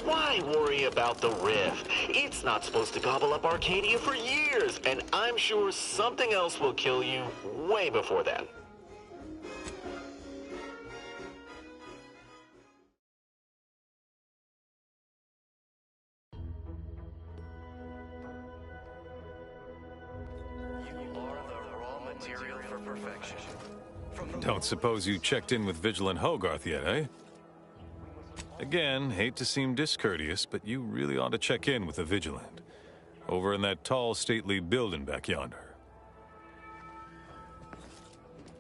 Why worry about the rift? It's not supposed to gobble up Arcadia for years, and I'm sure something else will kill you way before then. Don't suppose you checked in with Vigilant Hogarth yet, eh? Again, hate to seem discourteous, but you really ought to check in with the Vigilant. Over in that tall, stately building back yonder.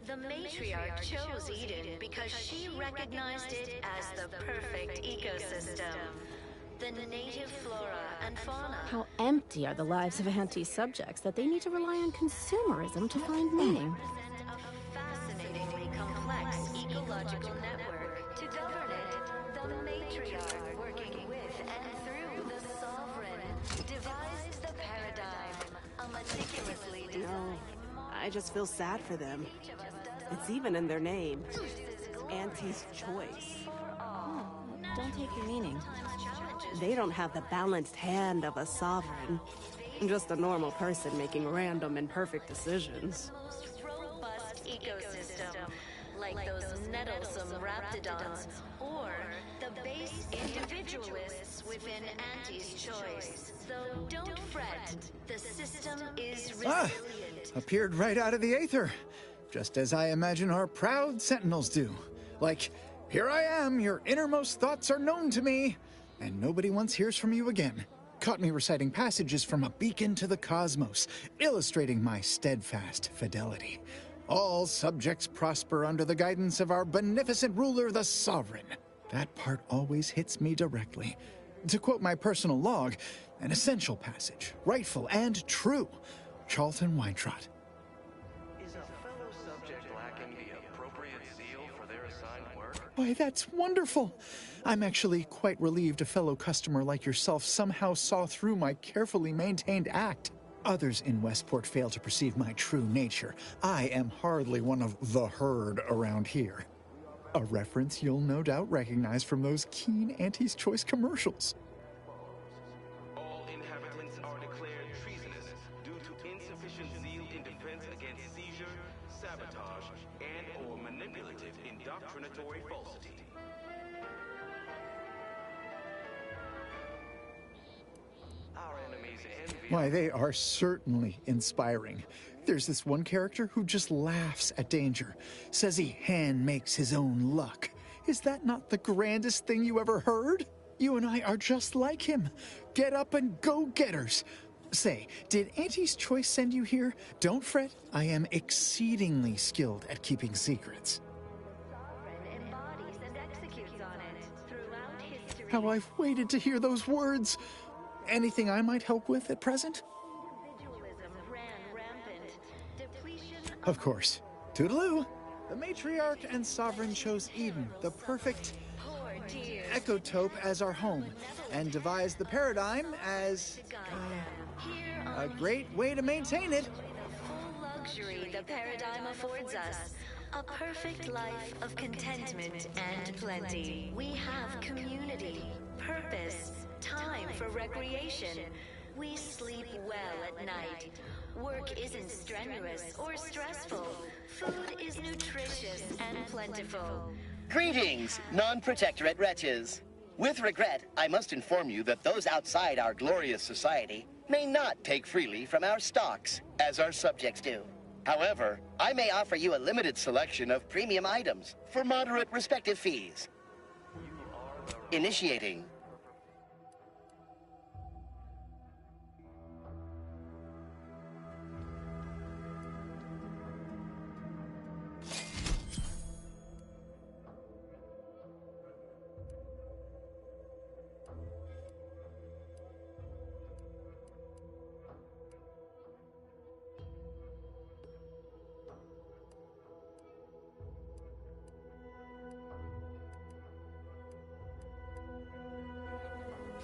The matriarch chose Eden because she recognized it as the perfect ecosystem. The native flora and fauna. How empty are the lives of anti-subjects that they need to rely on consumerism to find meaning. Fascinatingly complex ecological network. To govern it, the matriarch, working with and through the sovereign, devised the paradigm, a meticulously designed... I just feel sad for them. It's even in their name. Auntie's Choice. Don't take your meaning. They don't have the balanced hand of a sovereign. Just a normal person making random and perfect decisions. Robust ecosystem, like those nettlesome raptidons, or the base individualists within Auntie's Choice. Though don't fret, the system is resilient. Appeared right out of the aether, just as I imagine our proud sentinels do. Like, here I am, your innermost thoughts are known to me, and nobody once hears from you again. Caught me reciting passages from a beacon to the cosmos, illustrating my steadfast fidelity. All subjects prosper under the guidance of our beneficent ruler, the Sovereign. That part always hits me directly. To quote my personal log, an essential passage, rightful and true. Charlton Weintrott. Is a fellow subject lacking the appropriate zeal for their assigned work? Why, that's wonderful. I'm actually quite relieved a fellow customer like yourself somehow saw through my carefully maintained act. Others in Westport fail to perceive my true nature. I am hardly one of the herd around here. A reference you'll no doubt recognize from those keen Auntie's Choice commercials. All inhabitants are declared treasonous due to insufficient zeal in defense against seizure, sabotage, and/or manipulative indoctrinatory falsity. Our enemies envy. Why, they are certainly inspiring. There's this one character who just laughs at danger, says he hand makes his own luck. Is that not the grandest thing you ever heard? You and I are just like him. Get up and go-getters. Say, did Auntie's Choice send you here? Don't fret, I am exceedingly skilled at keeping secrets. Embodies and executes on it throughout history. How I've waited to hear those words. Anything I might help with at present? Individualism ran rampant. Depletion Of course. Toodaloo! The matriarch and sovereign chose Eden, the perfect poor tears. ecotope, as our home, and devised the paradigm as Here a on great way to maintain it. the full luxury the paradigm affords us. A perfect life of contentment and plenty. We have community, purpose, time for recreation. We sleep well at night. Work isn't strenuous or stressful. Food is nutritious and plentiful. Greetings, non-protectorate wretches. With regret, I must inform you that those outside our glorious society may not take freely from our stocks, as our subjects do. However, I may offer you a limited selection of premium items for moderate respective fees. Initiating.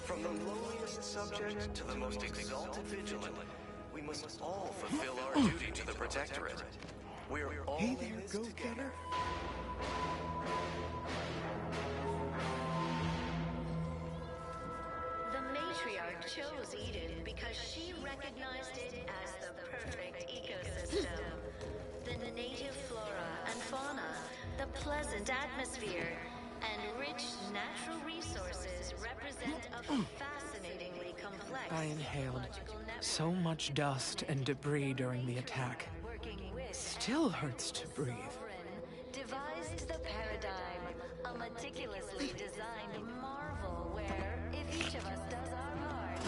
From the lowliest subject to the most exalted vigilant, we must all fulfill our duty to the Protectorate. We're all Hey in there, this go-getter. together. because she recognized it as the perfect ecosystem. The native flora and fauna, the pleasant atmosphere, and rich natural resources represent a fascinatingly complex I inhaled ecological network. so much dust and debris during the attack. Working with Still hurts to breathe. devised the paradigm, a meticulously designed marvel where, if each of us does our part,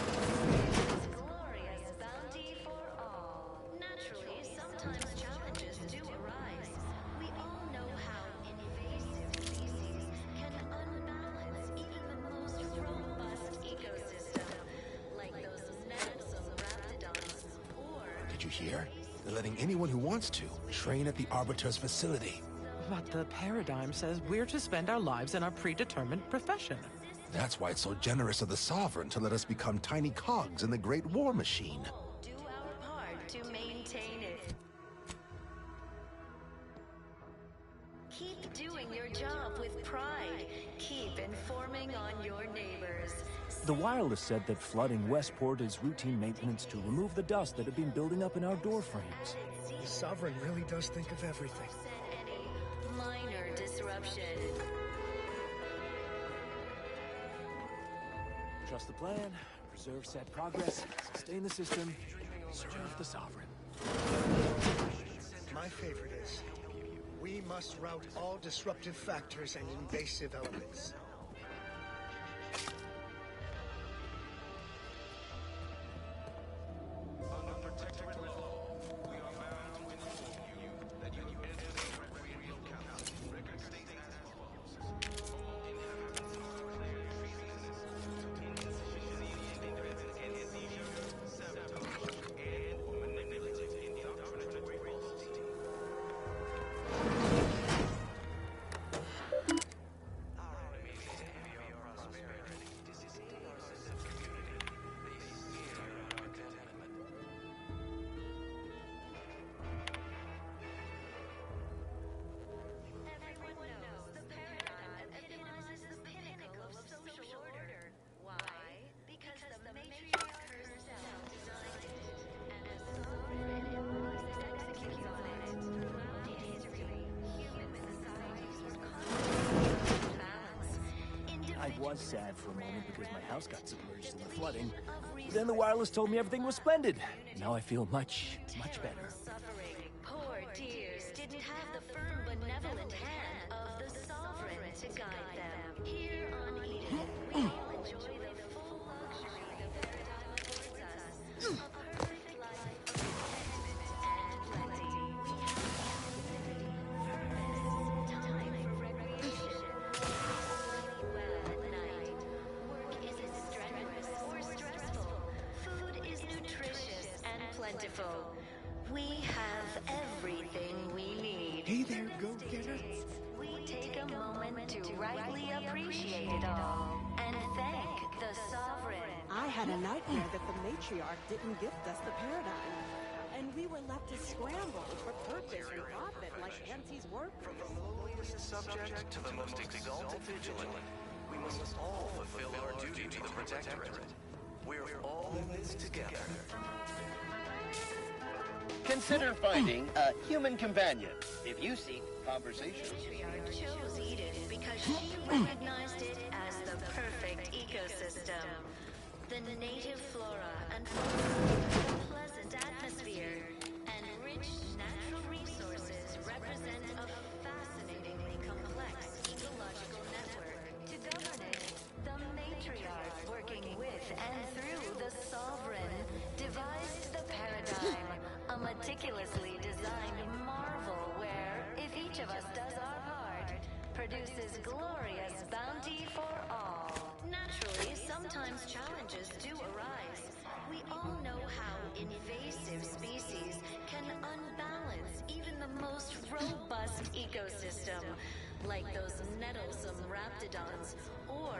it's glorious bounty for all. Naturally, sometimes challenges do arise. We all know how invasive species can unbalance even the most robust ecosystem, like those meddlesome raptidons, or... Did you hear? They're letting anyone who wants to train at the Arbiter's facility. But the paradigm says we're to spend our lives in our predetermined profession. That's why it's so generous of the Sovereign to let us become tiny cogs in the Great War Machine. do our part to maintain it. Keep doing your job with pride. Keep informing on your neighbors. The wireless said that flooding Westport is routine maintenance to remove the dust that had been building up in our door frames. The Sovereign really does think of everything. Any minor disruption. Trust the plan, preserve set progress, sustain the system, serve the Sovereign. My favorite is, we must rout all disruptive factors and invasive elements. I was sad for a moment because my house got submerged in the flooding. Then the wireless told me everything was splendid. Now I feel much, much better. Poor dears didn't have the firm, benevolent hand of the Sovereign to guide them. Here on Eden, we all enjoy the full luxury the paradigm affords us. A perfect life of contentment and plenty. We have time for recreation. Well at night. Work isn't strenuous or stressful. Food is nutritious and plentiful. We have everything we need. Hey there, go-getter. We take a moment to rightly appreciate it all and thank the Sovereign. I had a nightmare that the matriarch didn't gift us the paradigm. And we were left to scramble for purpose and profit like Auntie's work. From the lowliest subject to the most exalted vigilant, we must all fulfill our duty to the Protectorate. We're all in this together. Consider finding a human companion if you seek conversation. Matriarch chose Eden because she recognized it as the perfect ecosystem. The native flora and fauna, the pleasant atmosphere, and rich natural resources represent a fascinatingly complex ecological network. To govern it, the matriarch, working with and through the Sovereign, devised the paradigm, a meticulously designed marvel where, if each of us does our part, produces glorious bounty for all. Naturally, sometimes challenges do arise. We all know how invasive species can unbalance even the most robust ecosystem, like those nettlesome raptidons, or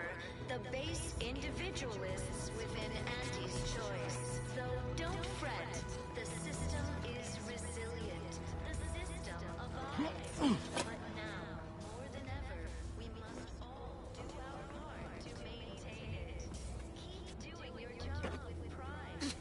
the base individualists within Auntie's choice. Though don't fret, the system is resilient. The system abides. But now, more than ever, we must all do our part to maintain it. Keep doing your job with pride.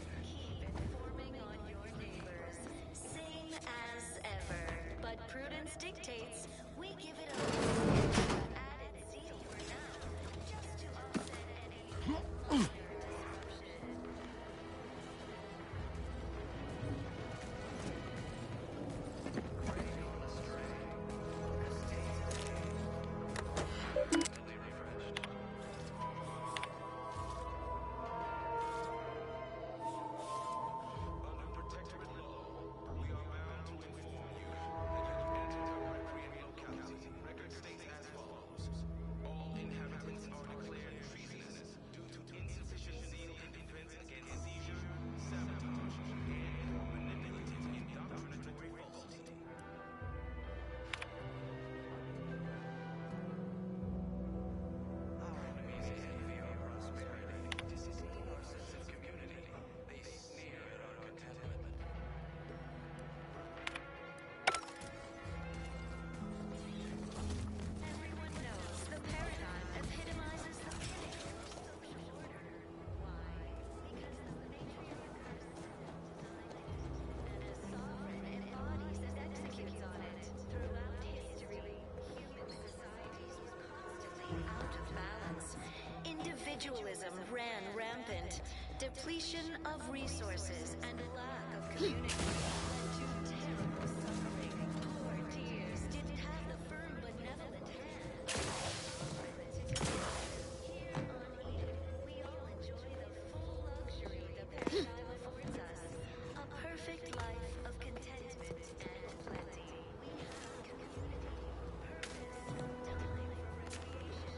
individualism ran rampant. Depletion of resources and lack of community led to terrible suffering. Poor dears didn't have the firm benevolent hand. Here on Eden, we all enjoy the full luxury the paradigm affords us. A perfect life of contentment and plenty. We have community, purpose, time for recreation.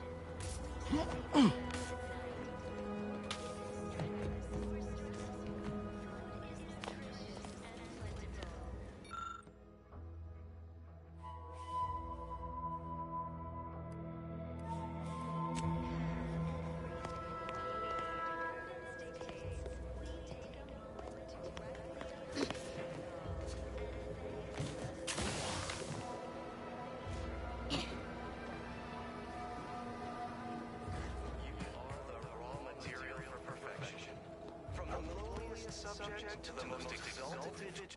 Subject to the most exalted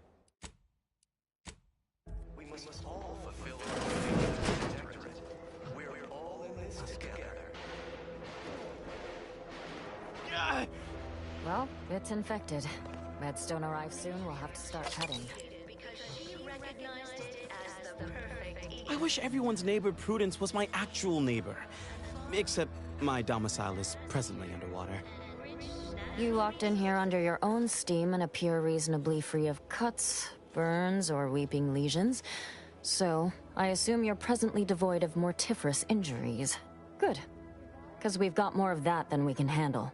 we must all fulfill our protectorate. We're all in this together. Well, it's infected. Redstone arrives soon, we'll have to start cutting. Because she recognized it as the perfect I wish everyone's neighbor Prudence was my actual neighbor. Except my domicile is presently underwater. You walked in here under your own steam and appear reasonably free of cuts, burns, or weeping lesions. So, I assume you're presently devoid of mortiferous injuries. Good. Because we've got more of that than we can handle.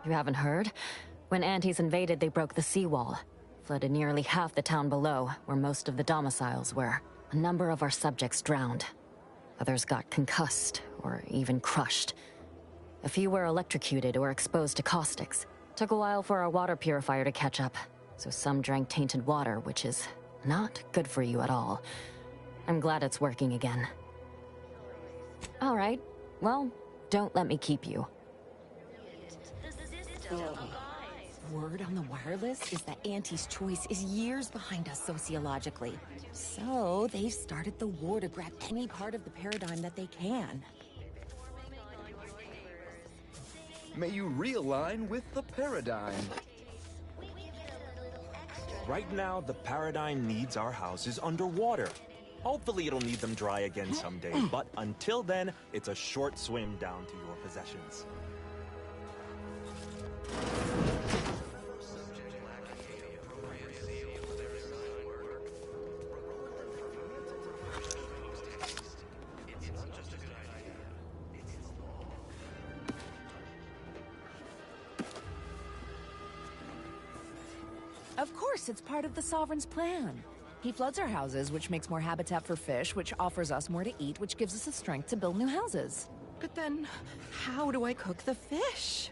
You haven't heard? When Antes invaded, they broke the seawall. Flooded nearly half the town below, where most of the domiciles were. A number of our subjects drowned. Others got concussed, or even crushed. A few were electrocuted or exposed to caustics. Took a while for our water purifier to catch up, so some drank tainted water, which is not good for you at all. I'm glad it's working again. All right, well, don't let me keep you. Word on the wireless is that Auntie's choice is years behind us sociologically. So they've started the war to grab any part of the paradigm that they can. May you realign with the paradigm. Right now, the paradigm needs our houses underwater. Hopefully it'll need them dry again someday, but until then, it's a short swim down to your possessions. Of course, it's part of the Sovereign's plan. He floods our houses, which makes more habitat for fish, which offers us more to eat, which gives us the strength to build new houses. But then, how do I cook the fish?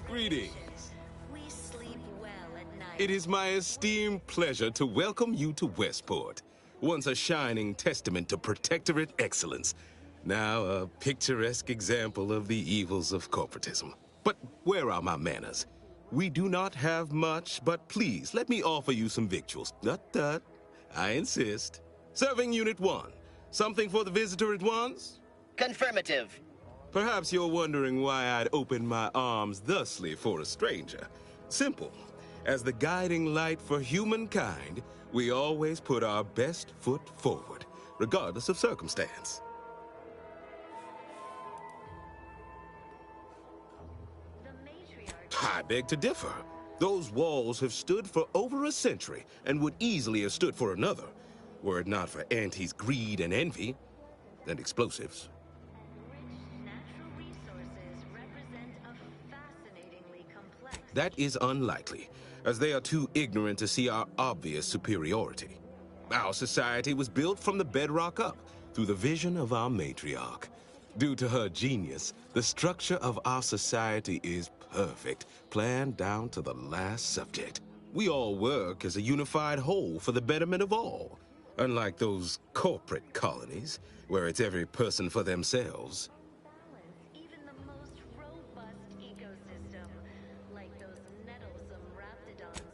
Greetings. We sleep well at night. It is my esteemed pleasure to welcome you to Westport, once a shining testament to protectorate excellence, now a picturesque example of the evils of corporatism. But where are my manners? We do not have much, but please let me offer you some victuals. Tut. I insist. Serving Unit 1. Something for the visitor at once? Confirmative. Perhaps you're wondering why I'd open my arms thusly for a stranger. Simple. As the guiding light for humankind, we always put our best foot forward, regardless of circumstance. I beg to differ. Those walls have stood for over a century and would easily have stood for another, were it not for Auntie's greed and envy, and explosives. That is unlikely, as they are too ignorant to see our obvious superiority. Our society was built from the bedrock up, through the vision of our matriarch. Due to her genius, the structure of our society is perfect, planned down to the last subject. We all work as a unified whole for the betterment of all, unlike those corporate colonies, where it's every person for themselves.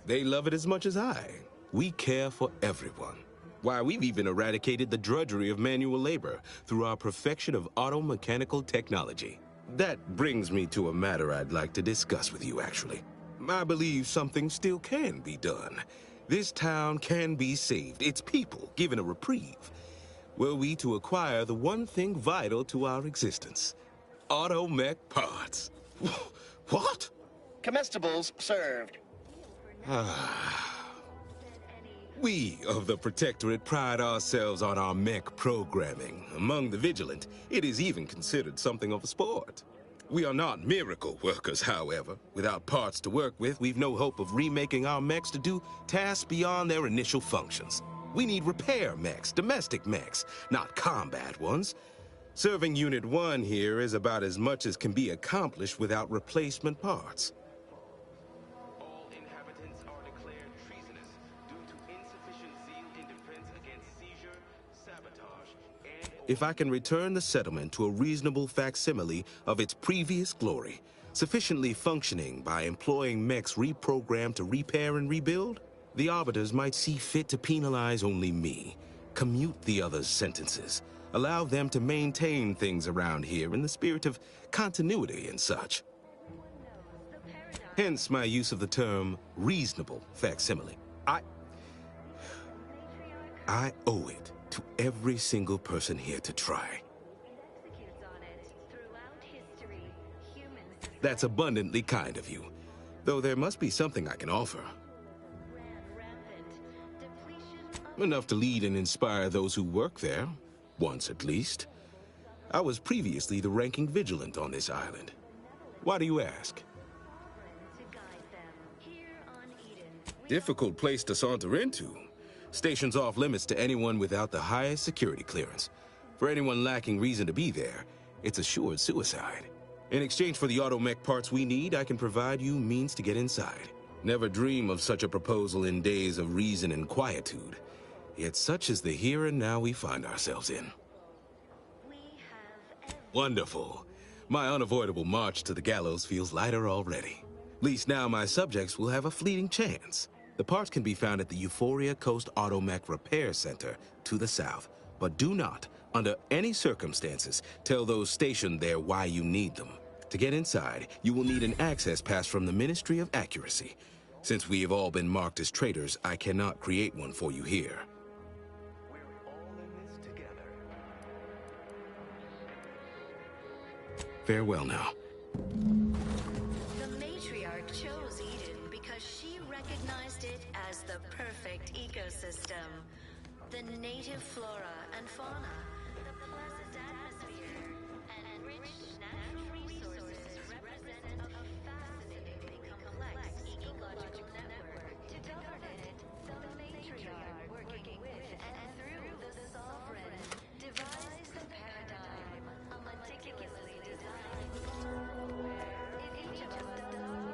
They love it as much as I. We care for everyone. Why, we've even eradicated the drudgery of manual labor through our perfection of auto-mechanical technology. That brings me to a matter I'd like to discuss with you, actually. I believe something still can be done. This town can be saved, its people given a reprieve. Were we to acquire the one thing vital to our existence, auto-mech parts. What? Comestibles served. We of the Protectorate pride ourselves on our mech programming. Among the vigilant, it is even considered something of a sport. We are not miracle workers, however. Without parts to work with, we've no hope of remaking our mechs to do tasks beyond their initial functions. We need repair mechs, domestic mechs, not combat ones. Serving Unit 1 here is about as much as can be accomplished without replacement parts. All inhabitants are declared treasonous due to insufficient zeal in defense against seizure, sabotage, and... If I can return the settlement to a reasonable facsimile of its previous glory, sufficiently functioning by employing mechs reprogrammed to repair and rebuild, the Arbiters might see fit to penalize only me, commute the others' sentences, allow them to maintain things around here in the spirit of continuity and such. Hence my use of the term reasonable facsimile. I owe it to every single person here to try. That's abundantly kind of you, though there must be something I can offer. Enough to lead and inspire those who work there, once at least. I was previously the ranking vigilant on this island. Why do you ask? Difficult place to saunter into. Station's off limits to anyone without the highest security clearance. For anyone lacking reason to be there, it's assured suicide. In exchange for the auto-mech parts we need, I can provide you means to get inside. Never dream of such a proposal in days of reason and quietude. Yet such is the here and now we find ourselves in. Wonderful. My unavoidable march to the gallows feels lighter already. At least now my subjects will have a fleeting chance. The parts can be found at the Euphoria Coast Automech Repair Center to the south, but do not, under any circumstances, tell those stationed there why you need them. To get inside, you will need an access pass from the Ministry of Accuracy. Since we have all been marked as traitors, I cannot create one for you here. Farewell now. The matriarch chose Eden because she recognized it as the perfect ecosystem. The native flora and fauna, the pleasant atmosphere, and rich natural resources represent a fascinatingly complex ecological network. To govern it, the matriarch, working with and through the sovereign, devised the paradigm, a meticulously designed world where if each of us does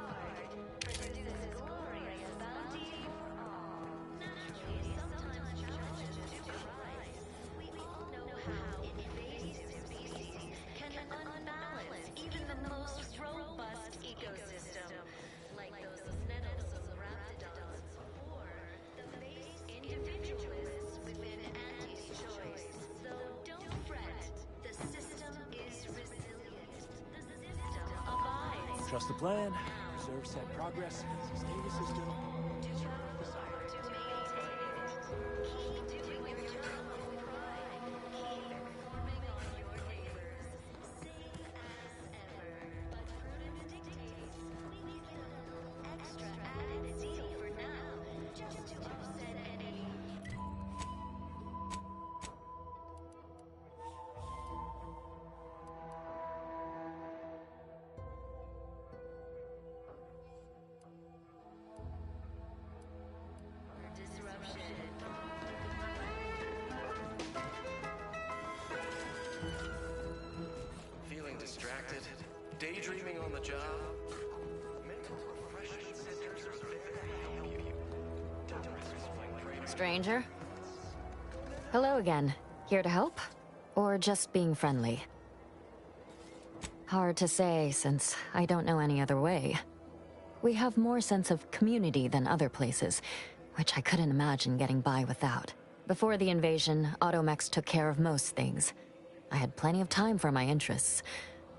Trust the plan. Preserve set progress. Sustain the system. Feeling distracted? Daydreaming on the job? Mental refreshment centers are there to help you. Stranger? Hello again. Here to help? Or just being friendly? Hard to say, since I don't know any other way. We have more sense of community than other places, which I couldn't imagine getting by without. Before the invasion, Automechs took care of most things. I had plenty of time for my interests.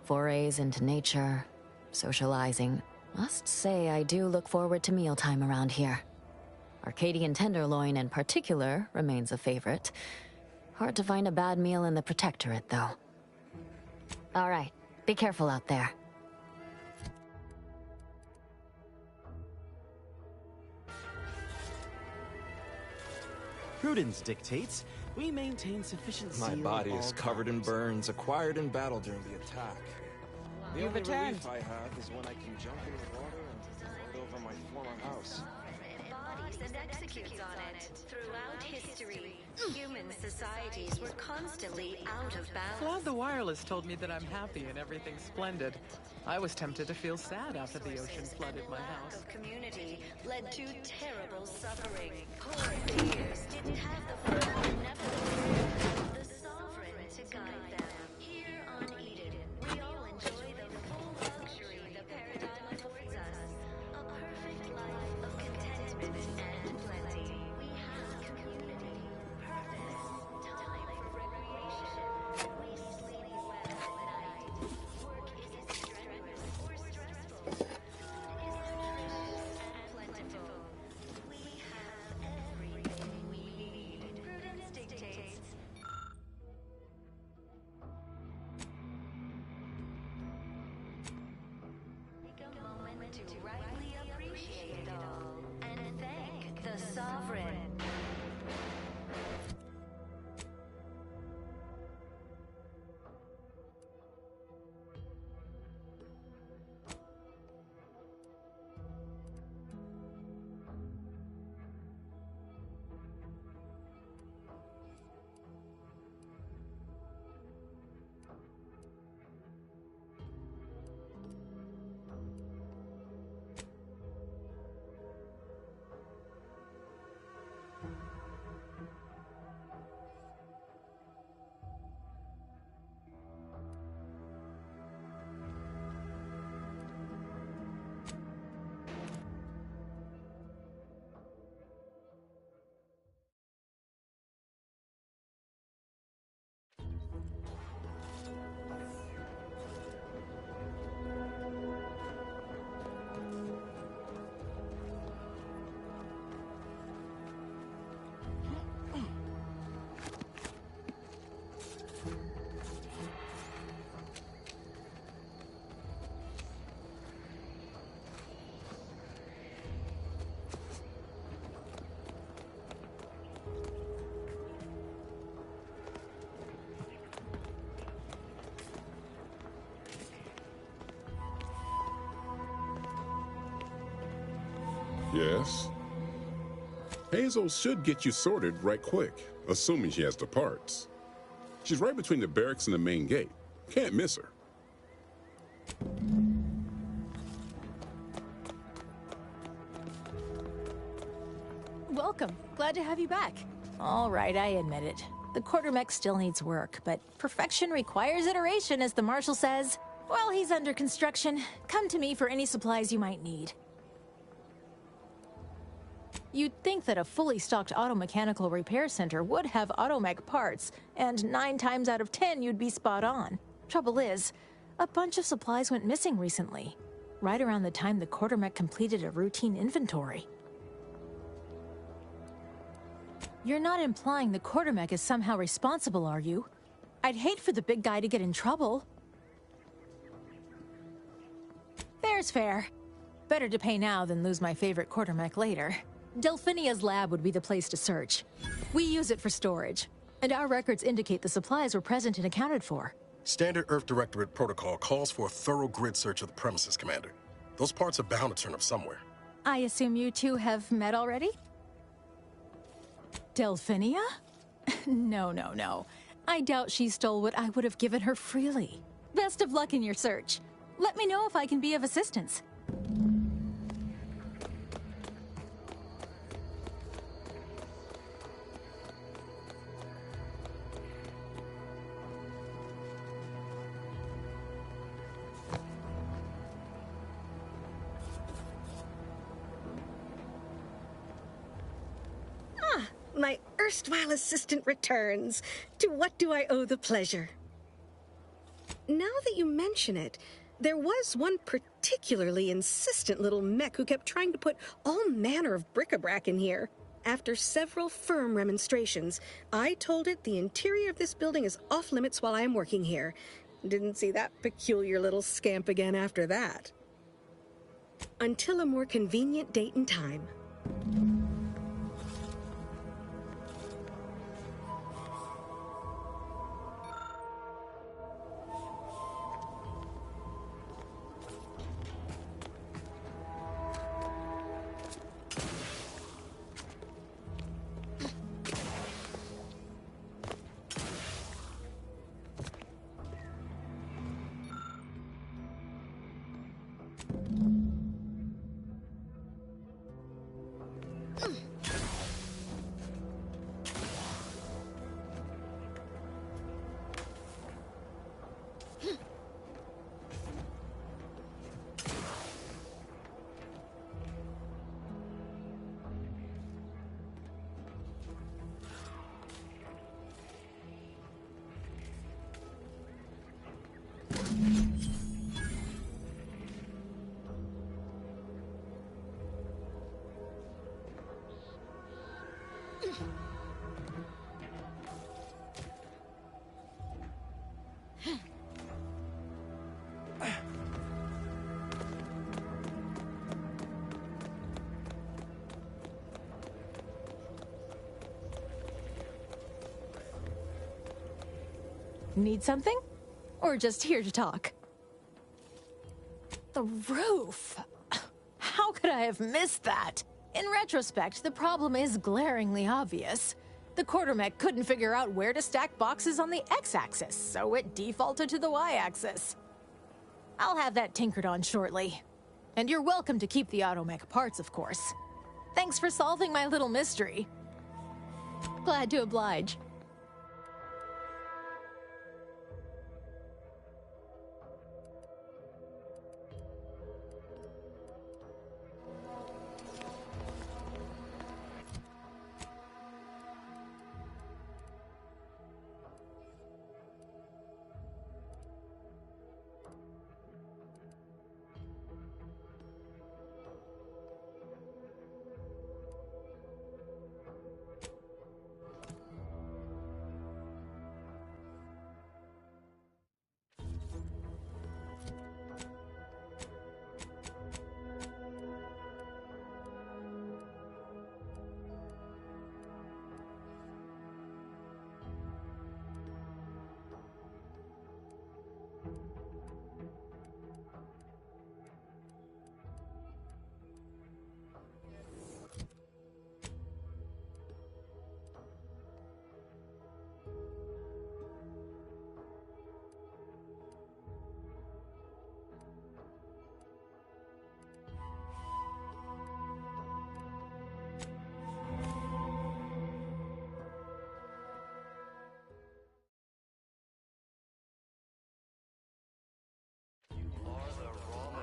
Forays into nature, socializing. Must say I do look forward to mealtime around here. Arcadian tenderloin in particular remains a favorite. Hard to find a bad meal in the Protectorate, though. All right, be careful out there. Prudence dictates we maintain sufficient zeal. My body at is all covered in times. burns acquired in battle during the attack. The You've only returned. relief I have is when I can jump in the water and ride over my former house. Bodies and executes on it. Throughout history, human societies were constantly out of balance. Glad the wireless told me that I'm happy and everything's splendid. I was tempted to feel sad after the ocean flooded my house. Of community led to terrible suffering. Poor peers didn't have the food, never the sovereign to guide them. Here on Eden, we all enjoy the full luxury the paradigm affords us. A perfect life of contentment and plenty. We have community, purpose, time for recreation. We sleep well at night. Work isn't strenuous or stressful. Food is nutritious and plentiful. We have everything we need. Prudence dictates. Take a moment to rightly appreciate it all and thank the sovereign. Yes? Hazel should get you sorted right quick, assuming she has the parts. She's right between the barracks and the main gate. Can't miss her. Welcome. Glad to have you back. All right, I admit it. The quartermech still needs work, but perfection requires iteration, as the Marshal says. While he's under construction, come to me for any supplies you might need. You'd think that a fully stocked auto-mechanical repair center would have automech parts, and 9 times out of 10 you'd be spot on. Trouble is, a bunch of supplies went missing recently. right around the time the quartermech completed a routine inventory. You're not implying the quartermech is somehow responsible, are you? I'd hate for the big guy to get in trouble. Fair's fair. Better to pay now than lose my favorite quartermech later. Delphinia's lab would be the place to search. We use it for storage, and our records indicate the supplies were present and accounted for. Standard Earth Directorate protocol calls for a thorough grid search of the premises, Commander. Those parts are bound to turn up somewhere. I assume you two have met already? Delphinia? No. I doubt she stole what I would have given her freely. Best of luck in your search. Let me know if I can be of assistance. My erstwhile assistant returns. To what do I owe the pleasure? Now that you mention it, there was one particularly insistent little mech who kept trying to put all manner of bric-a-brac in here. After several firm remonstrations, I told it the interior of this building is off-limits while I am working here. Didn't see that peculiar little scamp again after that. Until a more convenient date and time. Need something? Or just here to talk? The roof! How could I have missed that? In retrospect, the problem is glaringly obvious. The quartermech couldn't figure out where to stack boxes on the x-axis, so it defaulted to the y-axis. I'll have that tinkered on shortly. And you're welcome to keep the automech parts, of course. Thanks for solving my little mystery. Glad to oblige.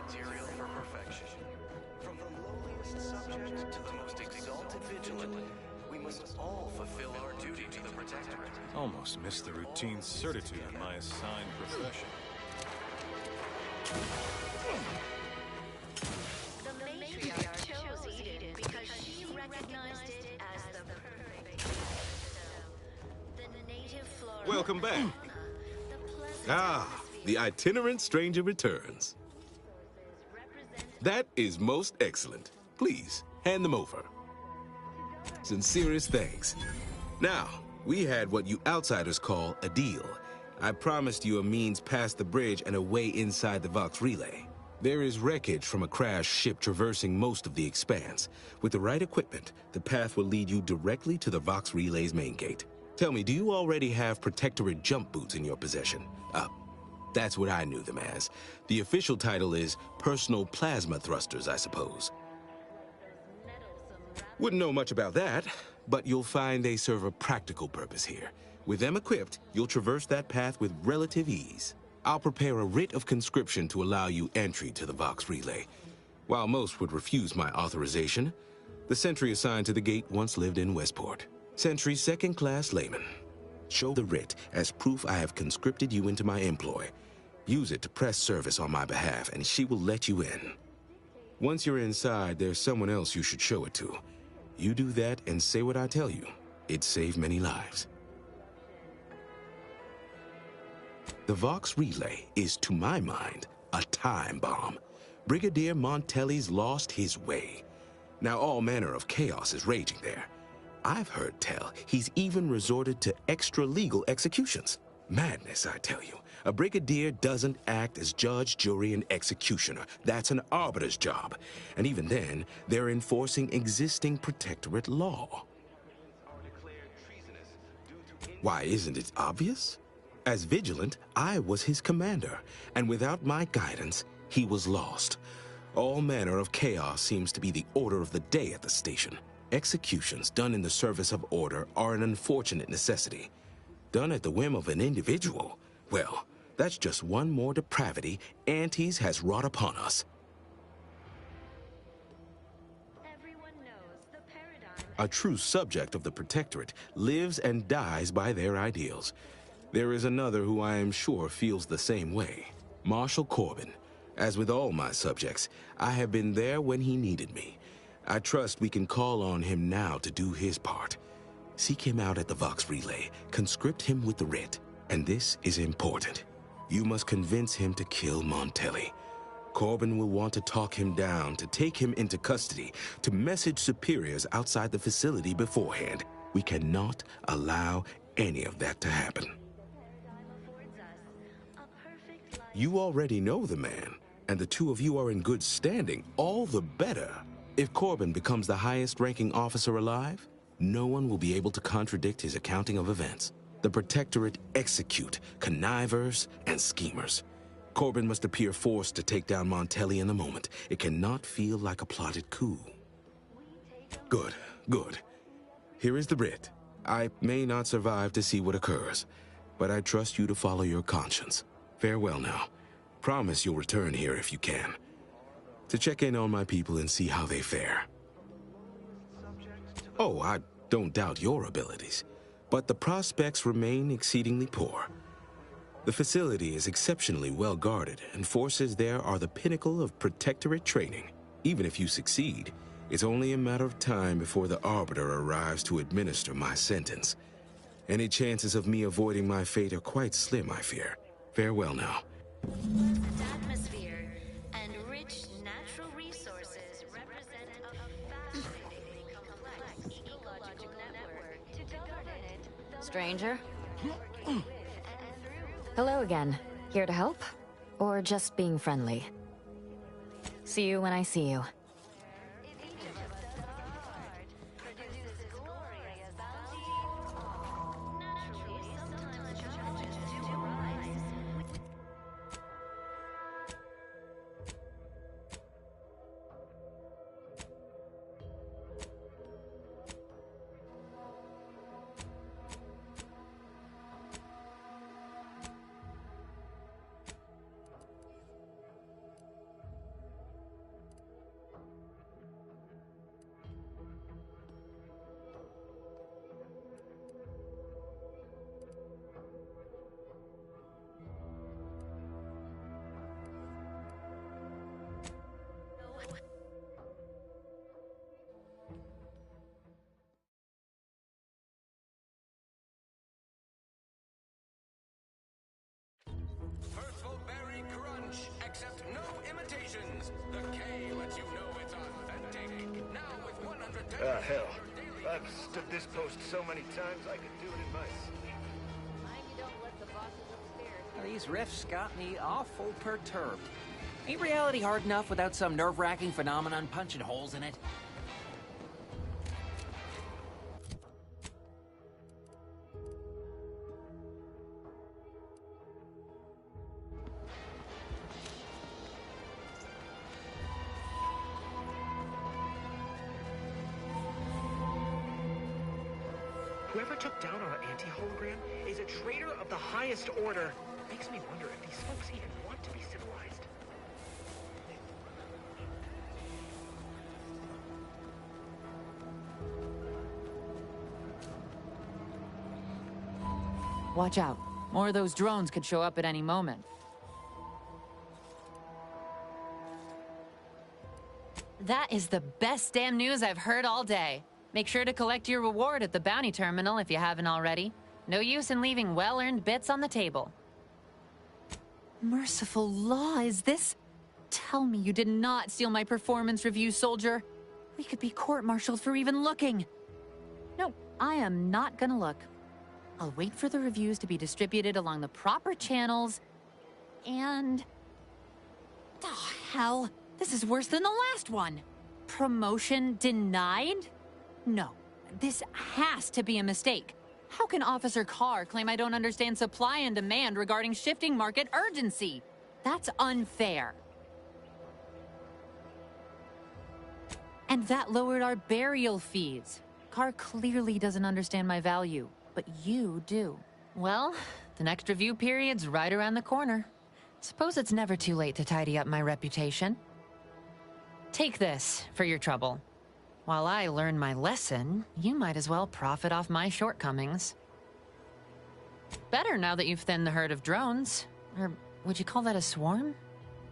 Material for perfection. From the lowliest subject to the most exalted vigilant, we must all fulfill our duty to the Protectorate. Almost missed the routine certitude in my assigned profession. Welcome back. Ah, the itinerant stranger returns. That is most excellent. Please, hand them over. Sincerest thanks. Now, we had what you outsiders call a deal. I promised you a means past the bridge and a way inside the Vox Relay. There is wreckage from a crashed ship traversing most of the expanse. With the right equipment, the path will lead you directly to the Vox Relay's main gate. Tell me, do you already have Protectorate jump boots in your possession? That's what I knew them as. The official title is Personal Plasma Thrusters, I suppose. Wouldn't know much about that, but you'll find they serve a practical purpose here. With them equipped, you'll traverse that path with relative ease. I'll prepare a writ of conscription to allow you entry to the Vox Relay. While most would refuse my authorization, the sentry assigned to the gate once lived in Westport. Sentry second-class layman. Show the writ as proof I have conscripted you into my employ. Use it to press service on my behalf, and she will let you in. Once you're inside, there's someone else you should show it to. You do that and say what I tell you. It'd save many lives. The Vox Relay is, to my mind, a time bomb. Brigadier Montelli's lost his way. Now all manner of chaos is raging there. I've heard tell he's even resorted to extra-legal executions. Madness, I tell you. A brigadier doesn't act as judge, jury, and executioner. That's an arbiter's job. And even then, they're enforcing existing Protectorate law. Why, isn't it obvious? As Vigilant, I was his commander, and without my guidance, he was lost. All manner of chaos seems to be the order of the day at the station. Executions done in the service of order are an unfortunate necessity. Done at the whim of an individual, well, that's just one more depravity Antes has wrought upon us. A true subject of the Protectorate lives and dies by their ideals. There is another who I am sure feels the same way. Marshal Corbin. As with all my subjects, I have been there when he needed me. I trust we can call on him now to do his part. Seek him out at the Vox Relay, conscript him with the writ. And this is important. You must convince him to kill Montelli. Corbin will want to talk him down, to take him into custody, to message superiors outside the facility beforehand. We cannot allow any of that to happen. You already know the man, and the two of you are in good standing, all the better. If Corbin becomes the highest-ranking officer alive, no one will be able to contradict his accounting of events. The Protectorate execute connivers and schemers. Corbin must appear forced to take down Montelli in the moment. It cannot feel like a plotted coup. Good, good. Here is the writ. I may not survive to see what occurs, but I trust you to follow your conscience. Farewell now. Promise you'll return here if you can, to check in on my people and see how they fare. Oh, I don't doubt your abilities, but the prospects remain exceedingly poor. The facility is exceptionally well guarded, and forces there are the pinnacle of Protectorate training. Even if you succeed, it's only a matter of time before the Arbiter arrives to administer my sentence. Any chances of me avoiding my fate are quite slim, I fear. Farewell now. Pleasant atmosphere and rich natural resources represent a fascinatingly complex ecological network. To govern it, Stranger? Hello again. Here to help? Or just being friendly? See you when I see you. accept no imitations. The K lets you know it's authentic. Now with 100 hell. I've stood this post so many times I could do it in my sleep. These riffs got me awful perturbed. Ain't reality hard enough without some nerve-wracking phenomenon punching holes in it? Whoever took down our anti-hologram is a traitor of the highest order. Makes me wonder if these folks even want to be civilized. Watch out. More of those drones could show up at any moment. That is the best damn news I've heard all day. Make sure to collect your reward at the bounty terminal if you haven't already. No use in leaving well-earned bits on the table. Merciful law, is this? Tell me you did not steal my performance review, soldier. We could be court-martialed for even looking. Nope, I am not gonna look. I'll wait for the reviews to be distributed along the proper channels, and... Oh, hell. This is worse than the last one. Promotion denied? No, this has to be a mistake. How can Officer Carr claim I don't understand supply and demand regarding shifting market urgency? That's unfair. And that lowered our burial fees. Carr clearly doesn't understand my value, but you do. Well, the next review period's right around the corner. Suppose it's never too late to tidy up my reputation. Take this for your trouble. While I learn my lesson, you might as well profit off my shortcomings. Better now that you've thinned the herd of drones. Or would you call that a swarm?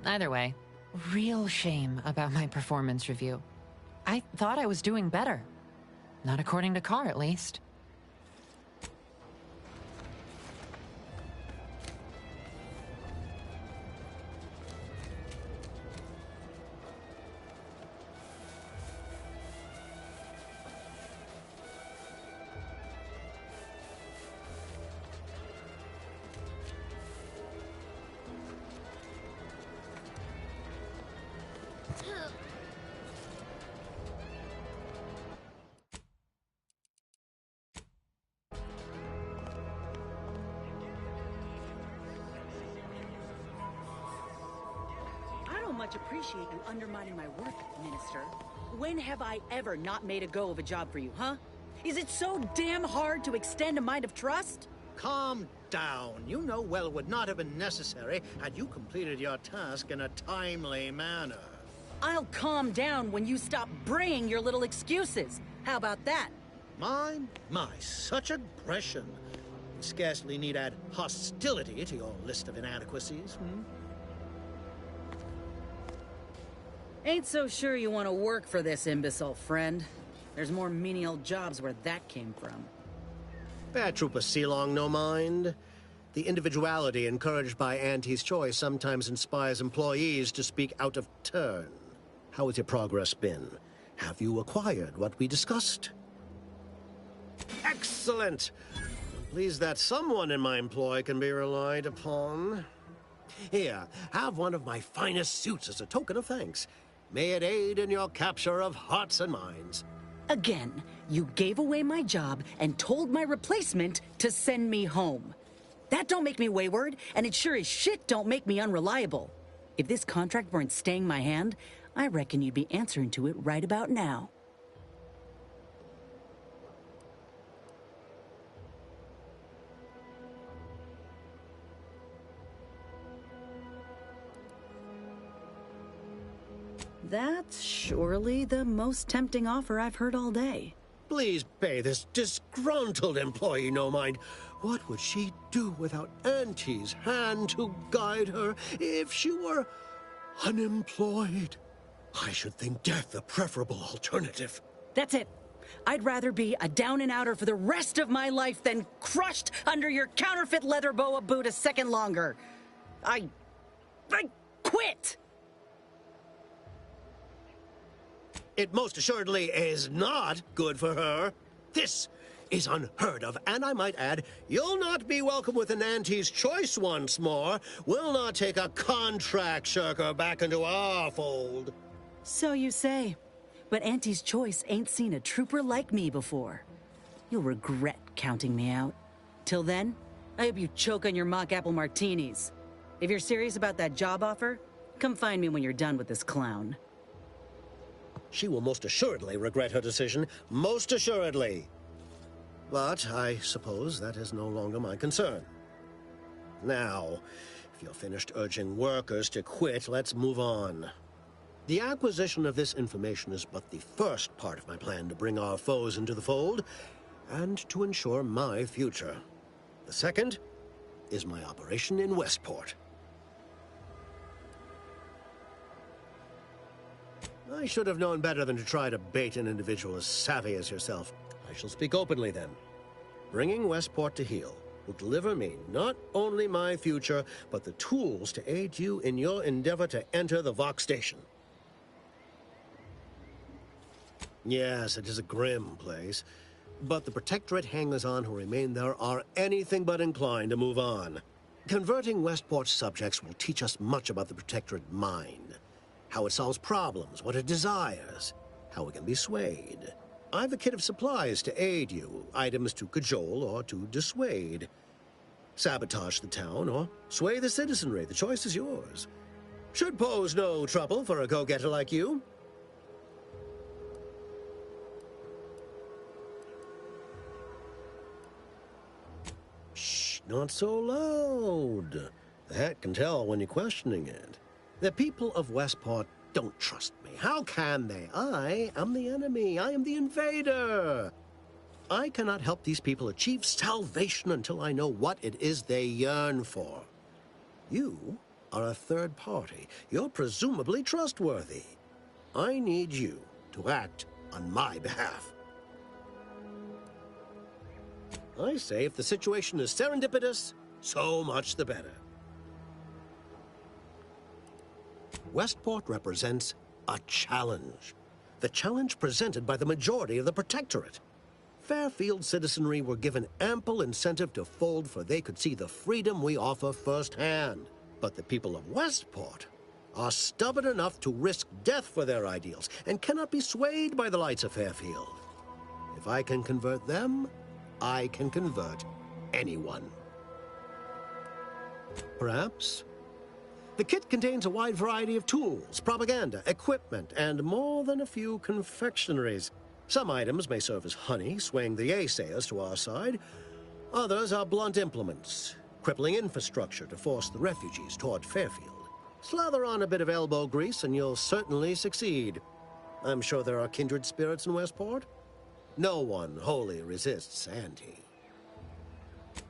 Either way, real shame about my performance review. I thought I was doing better. Not according to Carr, at least. Much appreciate you undermining my work, Minister. When have I ever not made a go of a job for you, huh? Is it so damn hard to extend a mind of trust? Calm down. You know well it would not have been necessary had you completed your task in a timely manner. I'll calm down when you stop braying your little excuses. How about that? My, such aggression. You scarcely need add hostility to your list of inadequacies, Ain't so sure you want to work for this imbecile, friend. There's more menial jobs where that came from. Bad Trooper Sealong, no mind. The individuality encouraged by Auntie's choice sometimes inspires employees to speak out of turn. How has your progress been? Have you acquired what we discussed? Excellent! I'm pleased that someone in my employ can be relied upon. Here, have one of my finest suits as a token of thanks. May it aid in your capture of hearts and minds. Again, you gave away my job and told my replacement to send me home. That don't make me wayward, and it sure as shit don't make me unreliable. If this contract weren't staying my hand, I reckon you'd be answering to it right about now. That's surely the most tempting offer I've heard all day. Please pay this disgruntled employee no mind. What would she do without Auntie's hand to guide her if she were unemployed? I should think death the preferable alternative. That's it. I'd rather be a down-and-outer for the rest of my life than crushed under your counterfeit leather boa boot a second longer. I quit! quit! It most assuredly is not good for her. This is unheard of, and I might add, you'll not be welcome with an Auntie's choice once more. We'll not take a contract shirker back into our fold. So you say. But Auntie's choice ain't seen a trooper like me before. You'll regret counting me out. Till then, I hope you choke on your mock apple martinis. If you're serious about that job offer, come find me when you're done with this clown. She will most assuredly regret her decision, most assuredly. But I suppose that is no longer my concern. Now, if you're finished urging workers to quit, let's move on. The acquisition of this information is but the first part of my plan to bring our foes into the fold and to ensure my future. The second is my operation in Westport. I should have known better than to try to bait an individual as savvy as yourself. I shall speak openly then. Bringing Westport to heel will deliver me not only my future, but the tools to aid you in your endeavor to enter the Vox station. Yes, it is a grim place, but the Protectorate hangers-on who remain there are anything but inclined to move on. Converting Westport's subjects will teach us much about the Protectorate mind. How it solves problems, what it desires, how it can be swayed. I've a kit of supplies to aid you, items to cajole or to dissuade. Sabotage the town or sway the citizenry, the choice is yours. Should pose no trouble for a go-getter like you. Shh, not so loud. The hat can tell when you're questioning it. The people of Westport don't trust me. How can they? I am the enemy. I am the invader. I cannot help these people achieve salvation until I know what it is they yearn for. You are a third party. You're presumably trustworthy. I need you to act on my behalf. I say if the situation is serendipitous, so much the better. Westport represents a challenge. The challenge presented by the majority of the Protectorate. Fairfield citizenry were given ample incentive to fold, for they could see the freedom we offer firsthand. But the people of Westport are stubborn enough to risk death for their ideals and cannot be swayed by the lights of Fairfield. If I can convert them, I can convert anyone. Perhaps the kit contains a wide variety of tools, propaganda, equipment, and more than a few confectionaries. Some items may serve as honey, swaying the naysayers to our side. Others are blunt implements, crippling infrastructure to force the refugees toward Fairfield. Slather on a bit of elbow grease and you'll certainly succeed. I'm sure there are kindred spirits in Westport. No one wholly resists Auntie.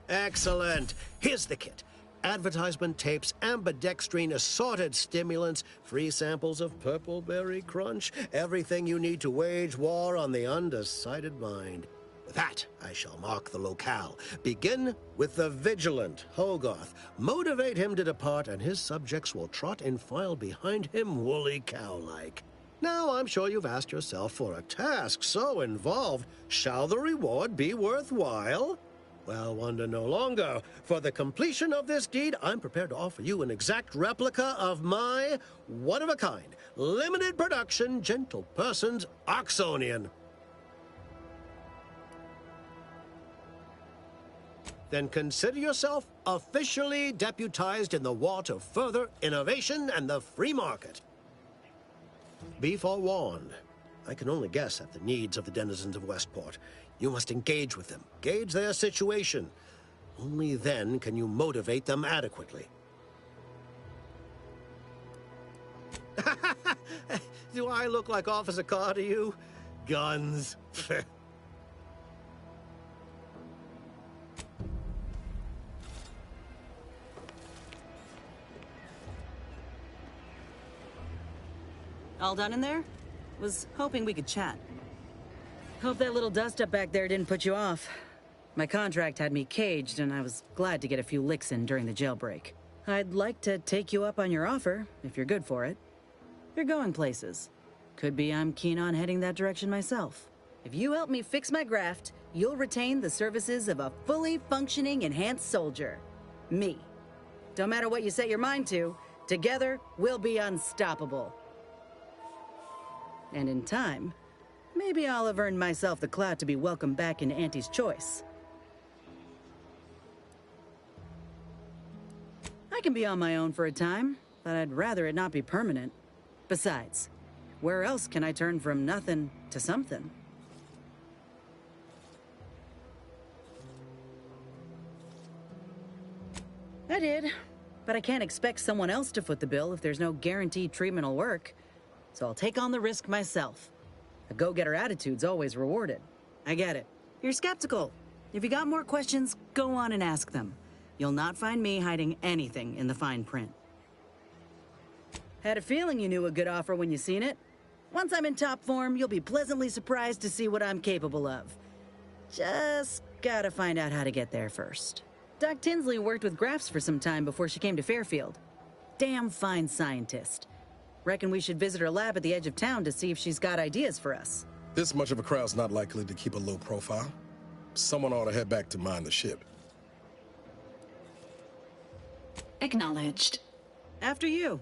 Excellent. Here's the kit. Advertisement tapes, ambidextrine, assorted stimulants, free samples of Purple Berry Crunch, everything you need to wage war on the undecided mind. With that, I shall mark the locale. Begin with the vigilant Hogarth. Motivate him to depart, and his subjects will trot in file behind him woolly cow-like. Now, I'm sure you've asked yourself, for a task so involved, shall the reward be worthwhile? Well, wonder no longer. For the completion of this deed, I'm prepared to offer you an exact replica of my one-of-a-kind, limited production, Gentle Person's Oxonian. Then consider yourself officially deputized in the war to further innovation and the free market. Be forewarned. I can only guess at the needs of the denizens of Westport. You must engage with them, gauge their situation. Only then can you motivate them adequately. Do I look like Officer Carr to you? Guns. All done in there? Was hoping we could chat. Hope that little dust-up back there didn't put you off. My contract had me caged, and I was glad to get a few licks in during the jailbreak. I'd like to take you up on your offer, if you're good for it. You're going places. Could be I'm keen on heading that direction myself. If you help me fix my graft, you'll retain the services of a fully functioning enhanced soldier. Me. Don't matter what you set your mind to, together we'll be unstoppable. And in time, maybe I'll have earned myself the clout to be welcomed back in Auntie's Choice. I can be on my own for a time, but I'd rather it not be permanent. Besides, where else can I turn from nothing to something? I did, but I can't expect someone else to foot the bill if there's no guaranteed treatment will work. So I'll take on the risk myself. A go-getter attitude's always rewarded. I get it. You're skeptical. If you got more questions, go on and ask them. You'll not find me hiding anything in the fine print. Had a feeling you knew a good offer when you seen it. Once I'm in top form, you'll be pleasantly surprised to see what I'm capable of. Just gotta find out how to get there first. Doc Tinsley worked with Grafts for some time before she came to Fairfield. Damn fine scientist. Reckon we should visit her lab at the edge of town to see if she's got ideas for us. This much of a crowd's not likely to keep a low profile. Someone ought to head back to mind the ship. Acknowledged. After you.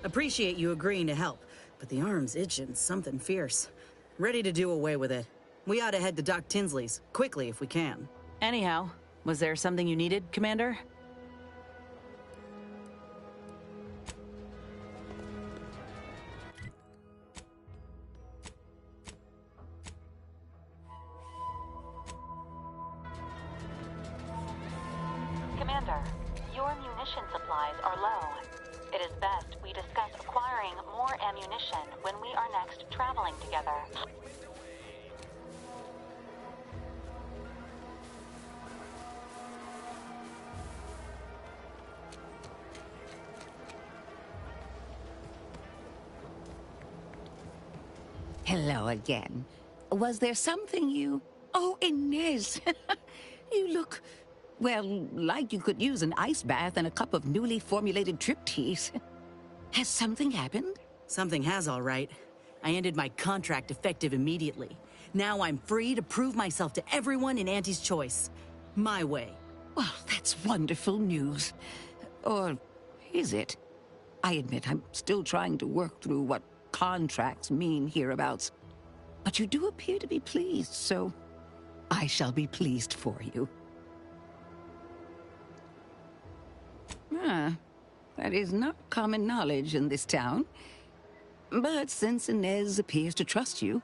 Appreciate you agreeing to help, but the arm's itching something fierce. Ready to do away with it. We ought to head to Doc Tinsley's, quickly if we can. Anyhow, was there something you needed, Commander? Commander, your munition supplies are low. It is best we discuss acquiring more ammunition when we are next traveling together. Hello again. Was there something you... Oh, Inez! You look, well, like you could use an ice bath and a cup of newly formulated trip teas. Has something happened? Something has, all right. I ended my contract effective immediately. Now I'm free to prove myself to everyone in Auntie's Choice. My way. Well, that's wonderful news. Or is it? I admit I'm still trying to work through what contracts mean hereabouts. But you do appear to be pleased, so I shall be pleased for you. Ah, that is not common knowledge in this town. But since Inez appears to trust you,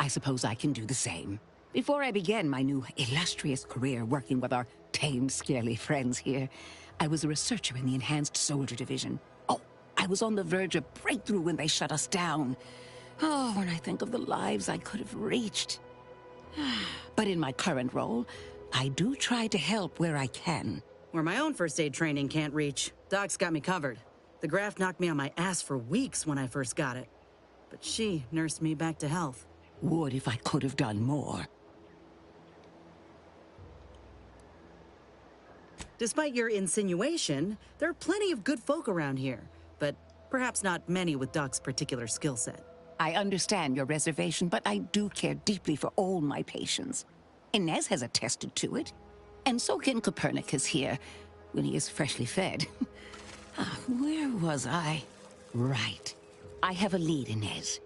I suppose I can do the same. Before I began my new illustrious career working with our tame, scarily friends here, I was a researcher in the Enhanced Soldier Division. Oh, I was on the verge of breakthrough when they shut us down. Oh, when I think of the lives I could have reached. But in my current role, I do try to help where I can. Where my own first aid training can't reach, Doc's got me covered. The graft knocked me on my ass for weeks when I first got it. But she nursed me back to health. Would if I could have done more. Despite your insinuation, there are plenty of good folk around here, but perhaps not many with Doc's particular skill set. I understand your reservation, but I do care deeply for all my patients. Inez has attested to it, and so can Copernicus here, when he is freshly fed. Where was I? Right. I have a lead, Inez.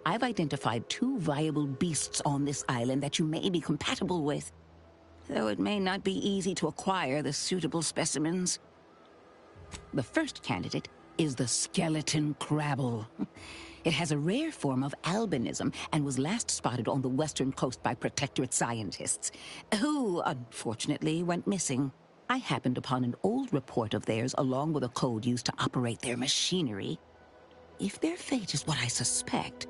I've identified 2 viable beasts on this island that you may be compatible with, though it may not be easy to acquire the suitable specimens. The first candidate is the skeleton crabble. It has a rare form of albinism and was last spotted on the western coast by Protectorate scientists, who, unfortunately, went missing. I happened upon an old report of theirs along with a code used to operate their machinery. If their fate is what I suspect,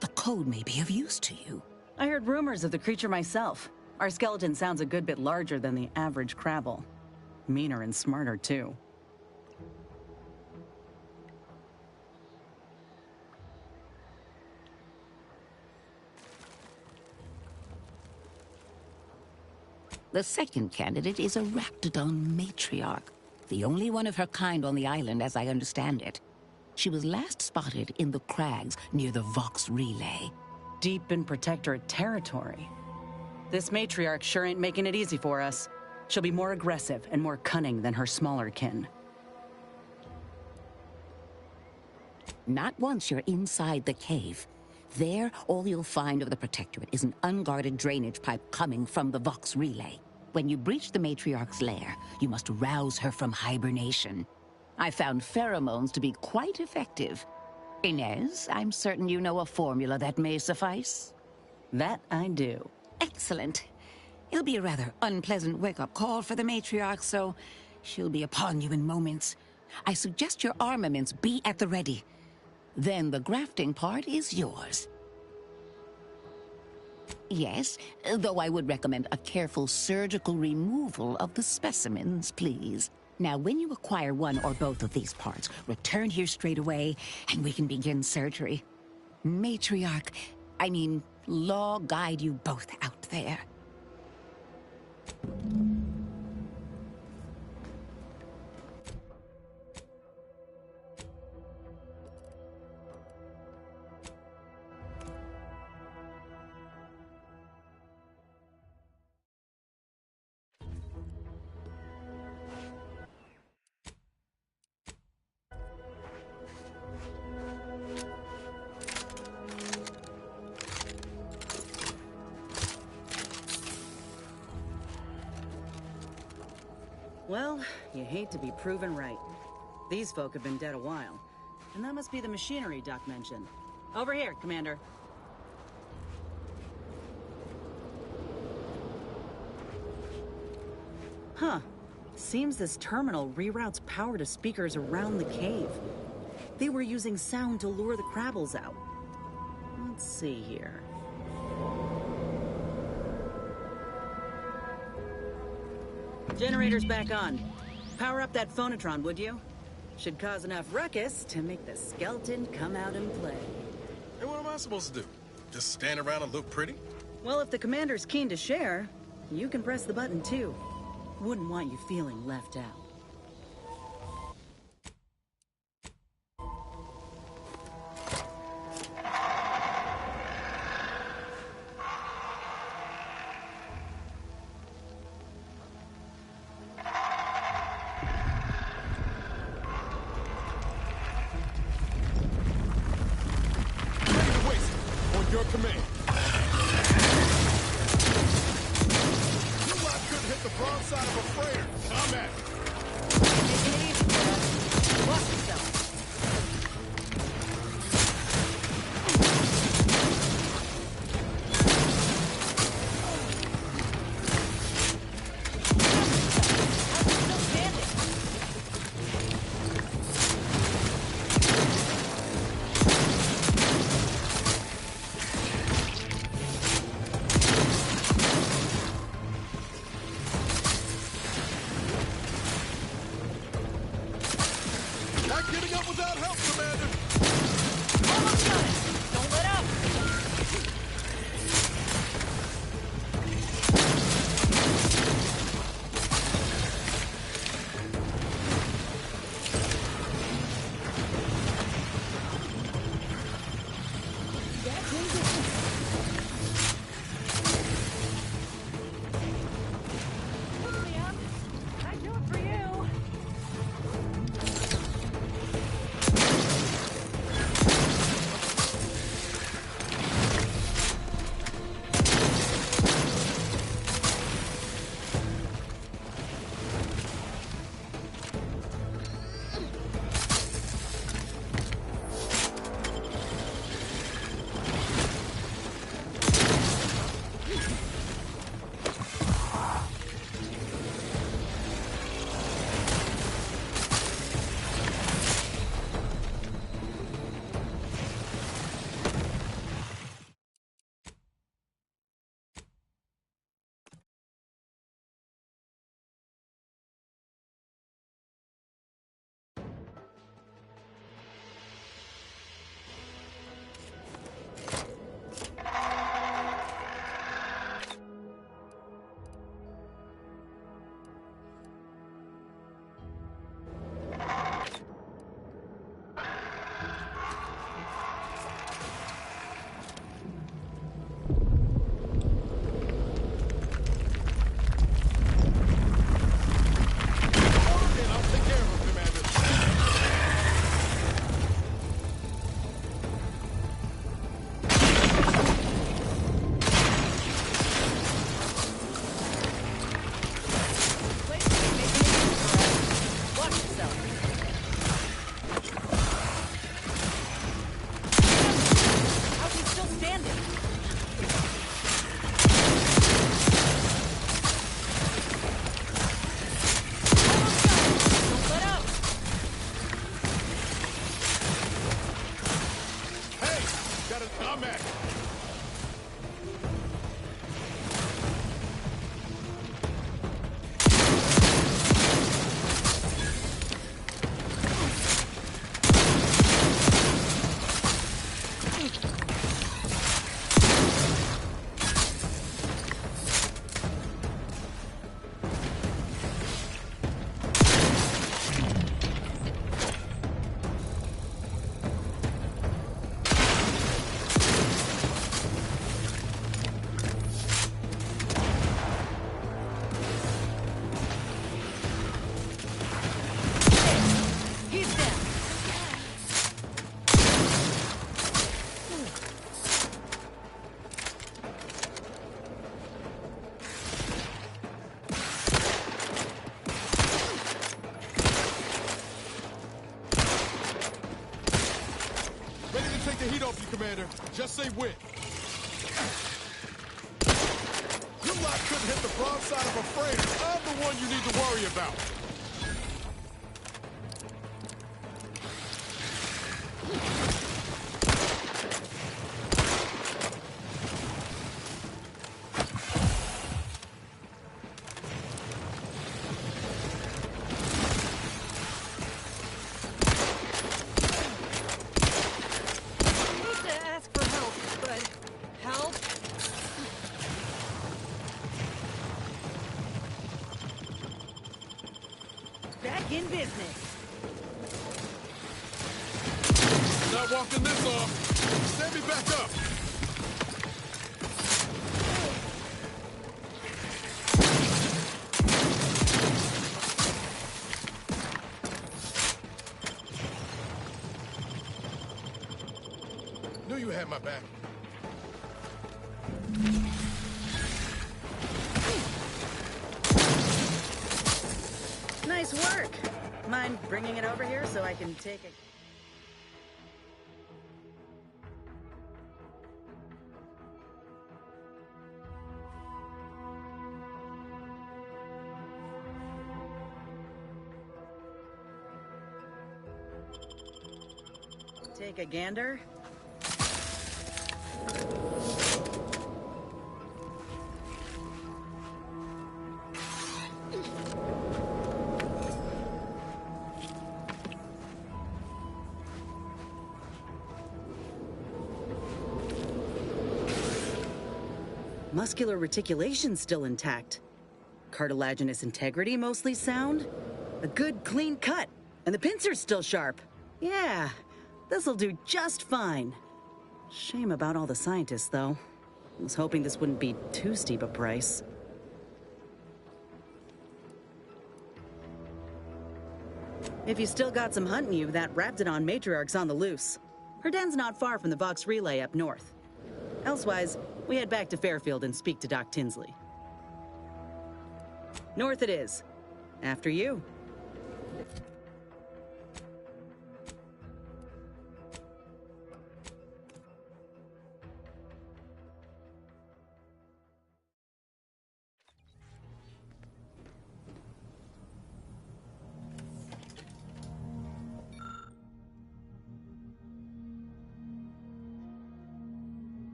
the code may be of use to you. I heard rumors of the creature myself. Our skeleton sounds a good bit larger than the average crabble. Meaner and smarter, too. The second candidate is a Raptidon matriarch, the only one of her kind on the island as I understand it. She was last spotted in the crags near the Vox Relay. Deep in Protectorate territory. This matriarch sure ain't making it easy for us. She'll be more aggressive and more cunning than her smaller kin. Not once you're inside the cave. There, all you'll find of the Protectorate is an unguarded drainage pipe coming from the Vox Relay. When you breach the matriarch's lair, you must rouse her from hibernation. I found pheromones to be quite effective. Inez, I'm certain you know a formula that may suffice. That I do. Excellent. It'll be a rather unpleasant wake-up call for the matriarch, so she'll be upon you in moments. I suggest your armaments be at the ready. Then the grafting part is yours. Yes, though I would recommend a careful surgical removal of the specimens, please. Now, when you acquire one or both of these parts, return here straight away, and we can begin surgery. Law guide you both out there. Well, you hate to be proven right. These folk have been dead a while. And that must be the machinery Doc mentioned. Over here, Commander. Huh. Seems this terminal reroutes power to speakers around the cave. They were using sound to lure the Crabbles out. Let's see here. Generator's back on. Power up that phonotron, would you? Should cause enough ruckus to make the skeleton come out and play. Hey, what am I supposed to do? Just stand around and look pretty? Well, if the commander's keen to share, you can press the button too. Wouldn't want you feeling left out. Your command. You lot couldn't hit the broadside of a freighter. I'm at it. Take it easy, bud. Watch yourself. I'm at it. Commander, just say when. You lot couldn't hit the broadside of a freighter. I'm the one you need to worry about. In business. Not walking this off. Stand me back up. Knew you had my back. Nice work. Mind bringing it over here so I can take it? Take a gander? Muscular reticulation's still intact. Cartilaginous integrity mostly sound. A good clean cut. And the pincer's still sharp. Yeah, this'll do just fine. Shame about all the scientists, though. I was hoping this wouldn't be too steep a price. If you still got some hunting you, that Raptidon matriarch's on the loose. Her den's not far from the Vox Relay up north. Elsewise, we head back to Fairfield and speak to Doc Tinsley. North it is. After you.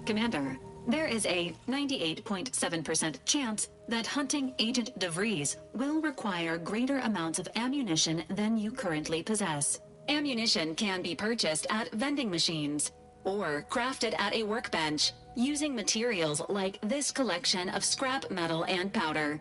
Commander, there is a 98.7% chance that hunting Agent DeVries will require greater amounts of ammunition than you currently possess. Ammunition can be purchased at vending machines or crafted at a workbench using materials like this collection of scrap metal and powder.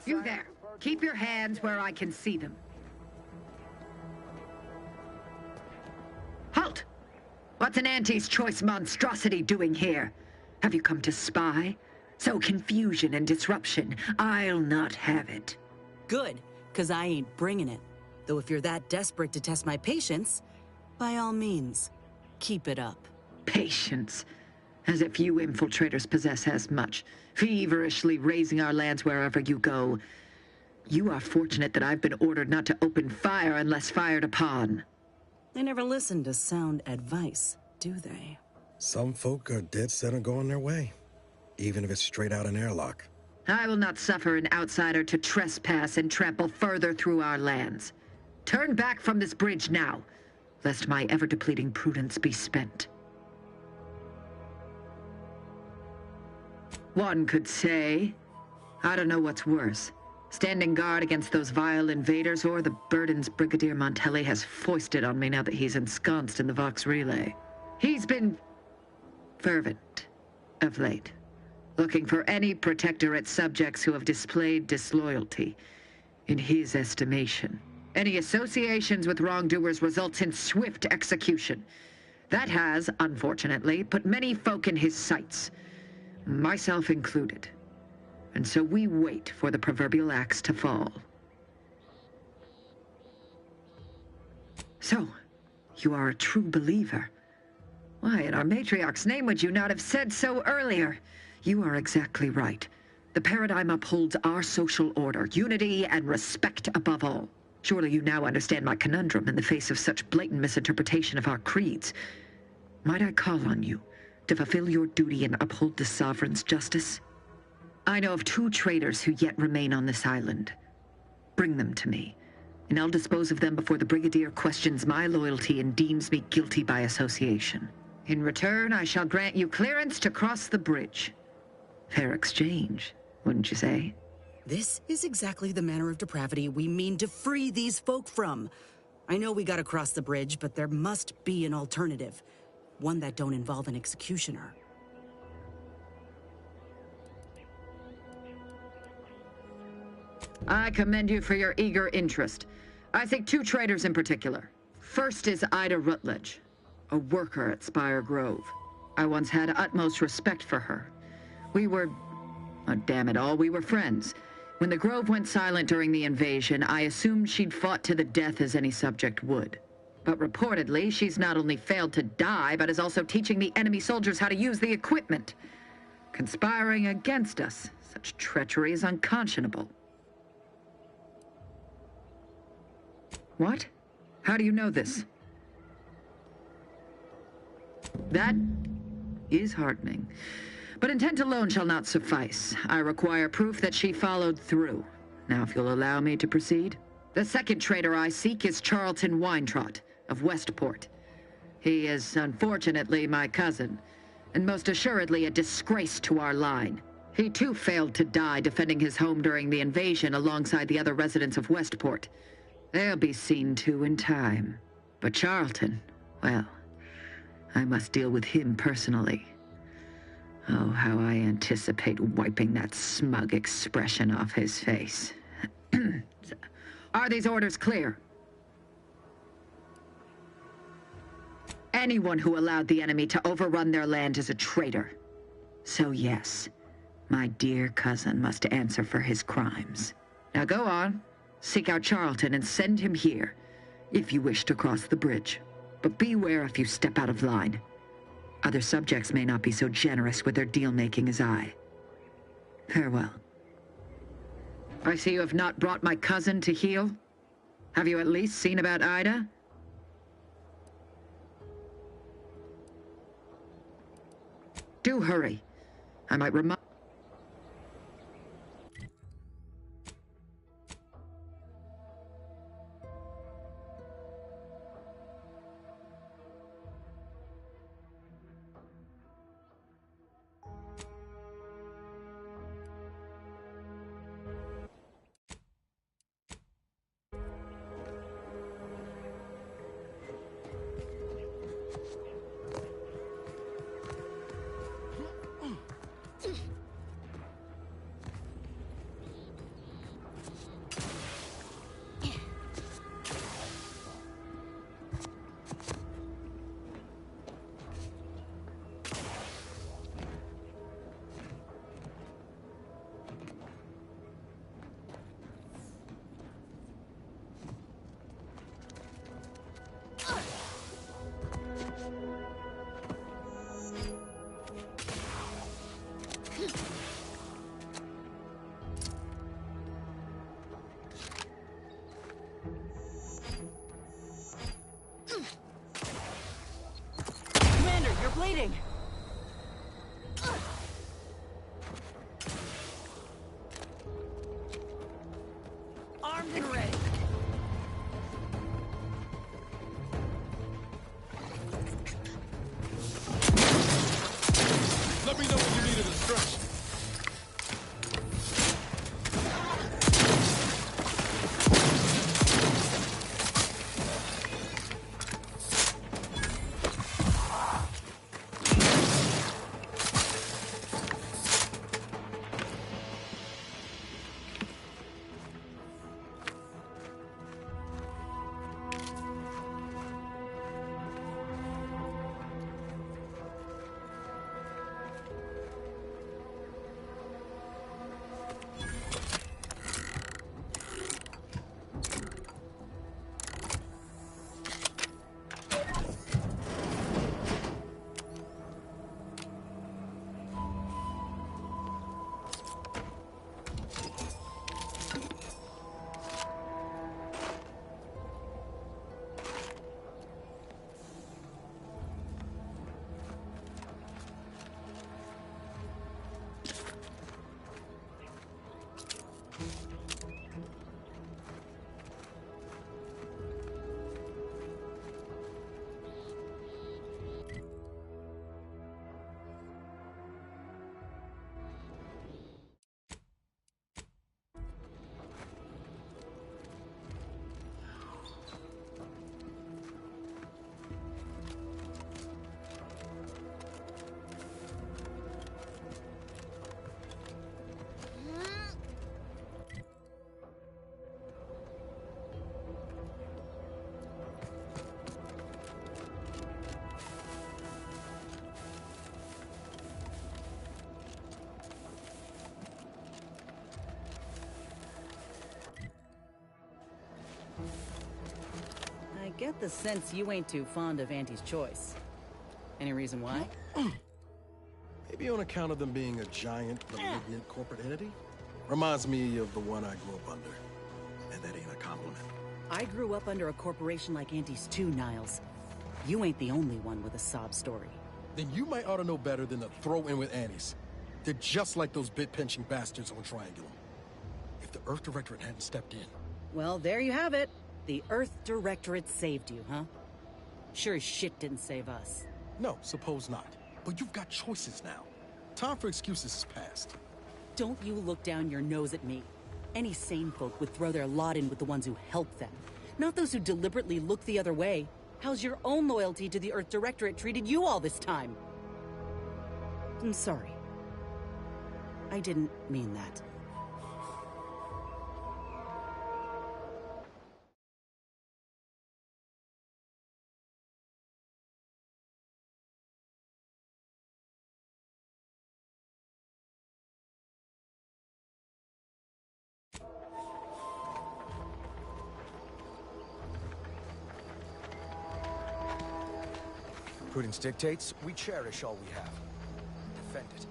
You there. Keep your hands where I can see them. What's an Auntie's choice monstrosity doing here? Have you come to spy? So confusion and disruption, I'll not have it. Good, because I ain't bringing it. Though if you're that desperate to test my patience, by all means, keep it up. Patience. As if you infiltrators possess as much, feverishly raising our lands wherever you go. You are fortunate that I've been ordered not to open fire unless fired upon. They never listen to sound advice, do they? Some folk are dead set on going their way, even if it's straight out an airlock. I will not suffer an outsider to trespass and trample further through our lands. Turn back from this bridge now, lest my ever-depleting prudence be spent. One could say, I don't know what's worse, standing guard against those vile invaders or the burdens Brigadier Montelli has foisted on me now that he's ensconced in the Vox Relay. He's been fervent of late, looking for any protectorate subjects who have displayed disloyalty. In his estimation, any associations with wrongdoers results in swift execution. That has, unfortunately, put many folk in his sights, myself included. And so we wait for the proverbial axe to fall. So, you are a true believer. Why, in our matriarch's name would you not have said so earlier? You are exactly right. The paradigm upholds our social order, unity and respect above all. Surely you now understand my conundrum in the face of such blatant misinterpretation of our creeds. Might I call on you to fulfill your duty and uphold the Sovereign's justice? I know of 2 traitors who yet remain on this island. Bring them to me, and I'll dispose of them before the Brigadier questions my loyalty and deems me guilty by association. In return, I shall grant you clearance to cross the bridge. Fair exchange, wouldn't you say? This is exactly the manner of depravity we mean to free these folk from. I know we gotta cross the bridge, but there must be an alternative. One that don't involve an executioner. I commend you for your eager interest. I think 2 traitors in particular. First is Ida Rutledge, a worker at Spire Grove. I once had utmost respect for her. We were, oh, damn it all, we were friends. When the Grove went silent during the invasion, I assumed she'd fought to the death as any subject would. But reportedly, she's not only failed to die, but is also teaching the enemy soldiers how to use the equipment. Conspiring against us. Such treachery is unconscionable. What? How do you know this? That is heartening. But intent alone shall not suffice. I require proof that she followed through. Now, if you'll allow me to proceed. The second traitor I seek is Charlton Weintraut of Westport. He is, unfortunately, my cousin, and most assuredly a disgrace to our line. He too failed to die defending his home during the invasion alongside the other residents of Westport. They'll be seen to in time. But Charlton, well, I must deal with him personally. Oh, how I anticipate wiping that smug expression off his face. Are these orders clear? Anyone who allowed the enemy to overrun their land is a traitor. So yes, my dear cousin must answer for his crimes. Now go on, seek out Charlton and send him here, if you wish to cross the bridge. But beware if you step out of line. Other subjects may not be so generous with their deal-making as I. Farewell. I see you have not brought my cousin to heel. Have you at least seen about Ida? Do hurry. I might remind... waiting. Armed and ready. Let me know when you need an instruction. I get the sense you ain't too fond of Auntie's choice. Any reason why? Maybe on account of them being a giant, malignant corporate entity? Reminds me of the one I grew up under. And that ain't a compliment. I grew up under a corporation like Auntie's too, Niles. You ain't the only one with a sob story. Then you might ought to know better than to throw in with Annie's. They're just like those bit-pinching bastards on Triangulum. If the Earth Directorate hadn't stepped in... Well, there you have it. The Earth Directorate saved you, huh? Sure as shit didn't save us. No, suppose not. But you've got choices now. Time for excuses is past. Don't you look down your nose at me. Any sane folk would throw their lot in with the ones who help them. Not those who deliberately look the other way. How's your own loyalty to the Earth Directorate treated you all this time? I'm sorry. I didn't mean that. Prudence dictates we cherish all we have. Defend it.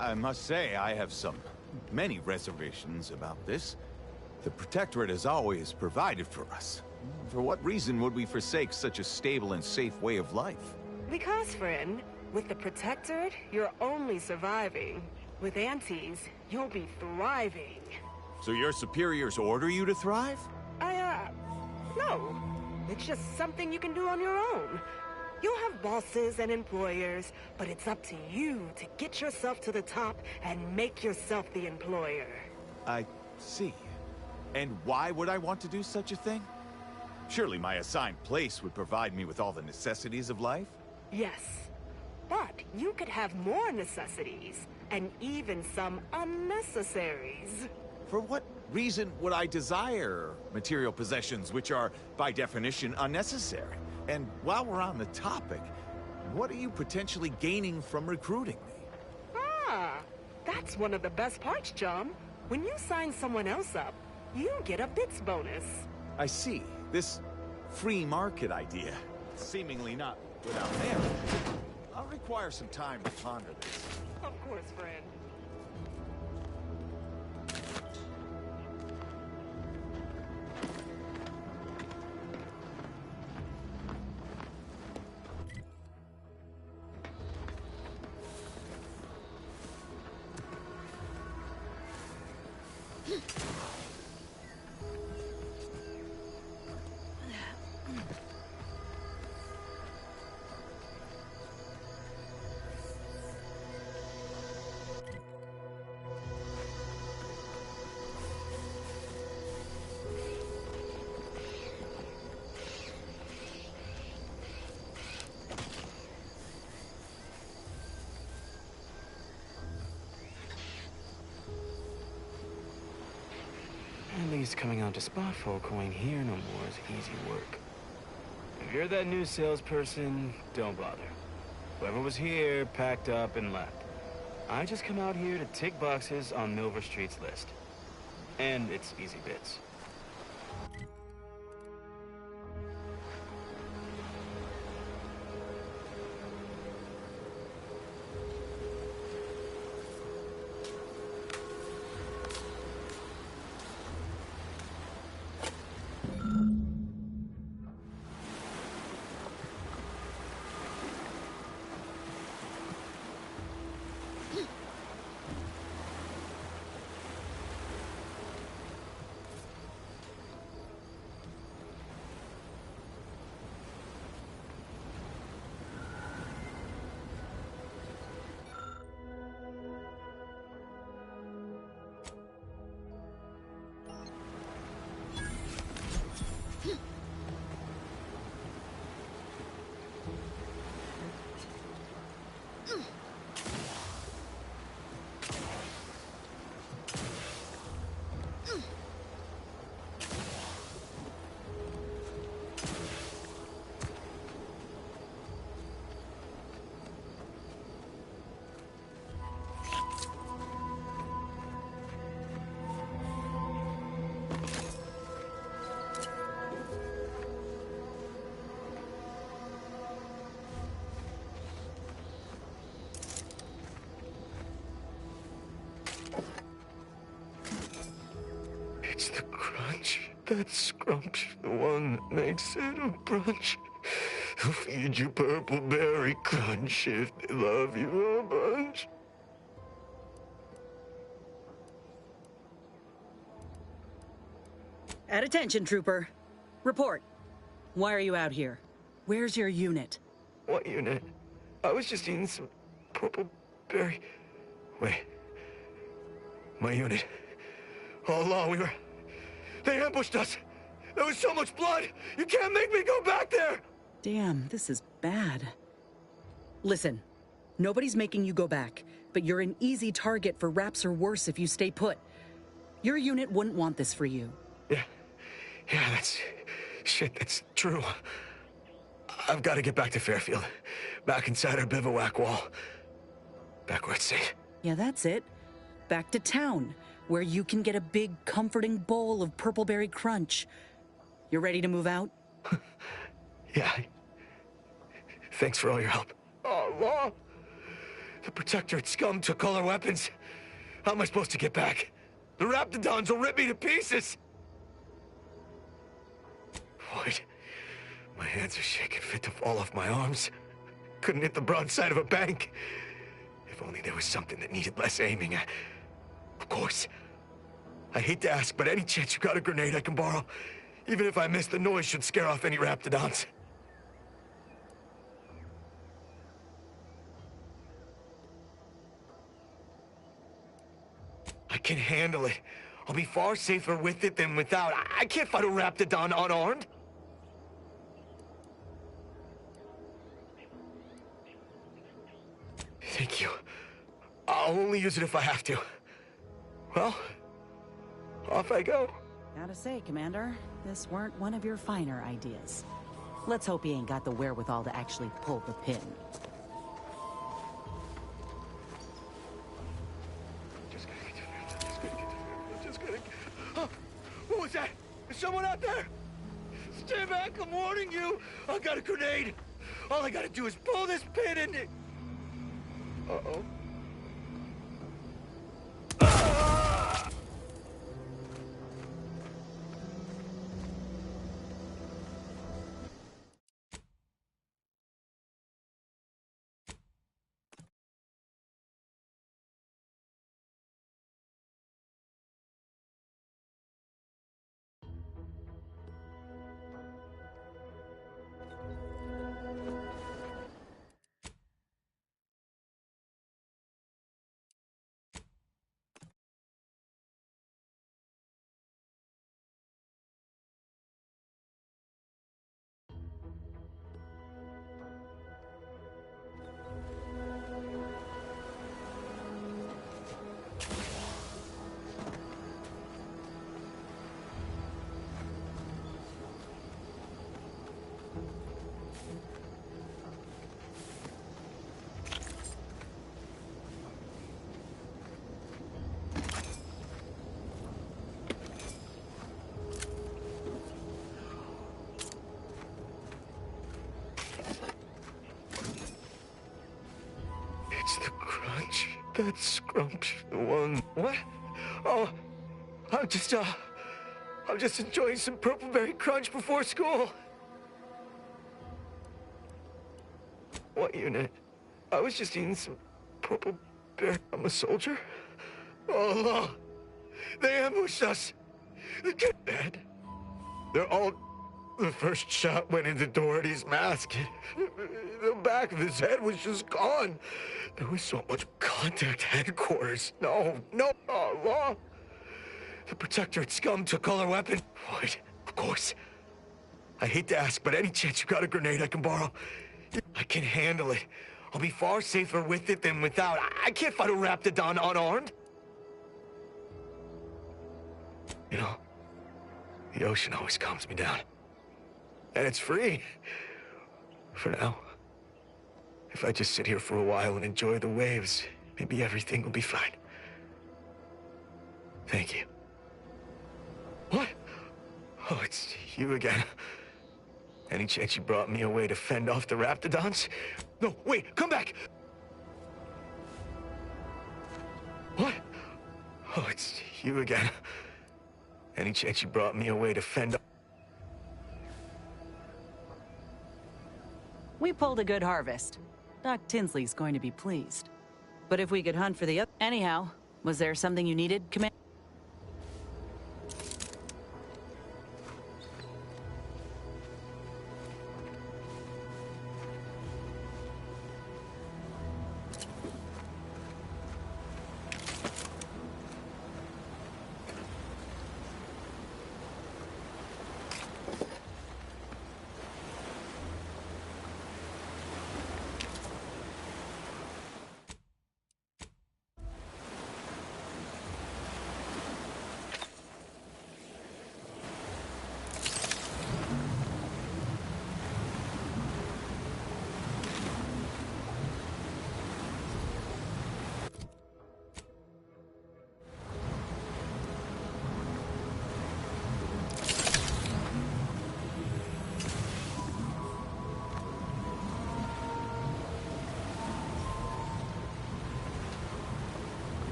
I must say, I have many reservations about this. The Protectorate has always provided for us. For what reason would we forsake such a stable and safe way of life? Because, friend, with the Protectorate, you're only surviving. With Antes, you'll be thriving. So your superiors order you to thrive? No, it's just something you can do on your own. You'll have bosses and employers, but it's up to you to get yourself to the top and make yourself the employer. I see. And why would I want to do such a thing? Surely my assigned place would provide me with all the necessities of life? Yes, but you could have more necessities, and even some unnecessaries. For what reason would I desire material possessions which are, by definition, unnecessary? And while we're on the topic, what are you potentially gaining from recruiting me? Ah, that's one of the best parts, chum. When you sign someone else up, you get a bits bonus. I see. This free market idea, seemingly not without merit. I'll require some time to ponder this. Of course, friend. At least coming out to spot folk who ain't here no more is easy work. If you're that new salesperson, don't bother. Whoever was here packed up and left. I just come out here to tick boxes on Milver Street's list. And it's easy bits. It's the crunch. That scrumptious one that makes it a brunch. They'll feed you purple berry crunch if they love you a bunch. At attention, Trooper. Report. Why are you out here? Where's your unit? What unit? I was just eating some purple berry... Wait. My unit. All along, They ambushed us! There was so much blood! You can't make me go back there! Damn, this is bad. Listen, nobody's making you go back, but you're an easy target for raps or worse if you stay put. Your unit wouldn't want this for you. Yeah, that's... shit, that's true. I've got to get back to Fairfield. Back inside our bivouac wall. Back where it's safe. Yeah, that's it. Back to town, where you can get a big, comforting bowl of purpleberry crunch. You ready to move out? Yeah. Thanks for all your help. Oh, Law! The Protectorate scum took all our weapons. How am I supposed to get back? The Raptidons will rip me to pieces! Boyd, my hands are shaking fit to fall off my arms. Couldn't hit the broadside of a bank. If only there was something that needed less aiming at. Of course. I hate to ask, but any chance you got a grenade I can borrow? Even if I miss, the noise should scare off any raptidons. I can handle it. I'll be far safer with it than without. I can't fight a raptidon unarmed. Thank you. I'll only use it if I have to. Well, off I go. Gotta say, Commander, this weren't one of your finer ideas. Let's hope he ain't got the wherewithal to actually pull the pin. What was that? Is someone out there? Stand back, I'm warning you! I got a grenade! All I gotta do is pull this pin and it... Uh-oh. That's Scrumptious, the one. What? Oh, I'm just enjoying some Purpleberry Crunch before school. What unit? I was just eating some Purpleberry. I'm a soldier? Oh, no. They ambushed us. Get dead. They're all... The first shot went into Doherty's mask. The back of his head was just gone. There was so much contact headquarters. No. Law. The Protectorate scum took all our weapons. Wait, of course. I hate to ask, but any chance you got a grenade I can borrow? I can handle it. I'll be far safer with it than without. I can't fight a raptidon unarmed. You know, the ocean always calms me down. And it's free. For now. If I just sit here for a while and enjoy the waves, maybe everything will be fine. Thank you. What? Oh, it's you again. Any chance you brought me away to fend off the raptidons? No, wait, come back! What? Oh, it's you again. Any chance you brought me away to fend off... We pulled a good harvest. Doc Tinsley's going to be pleased. But if we could hunt for the other... Anyhow, was there something you needed, Commander?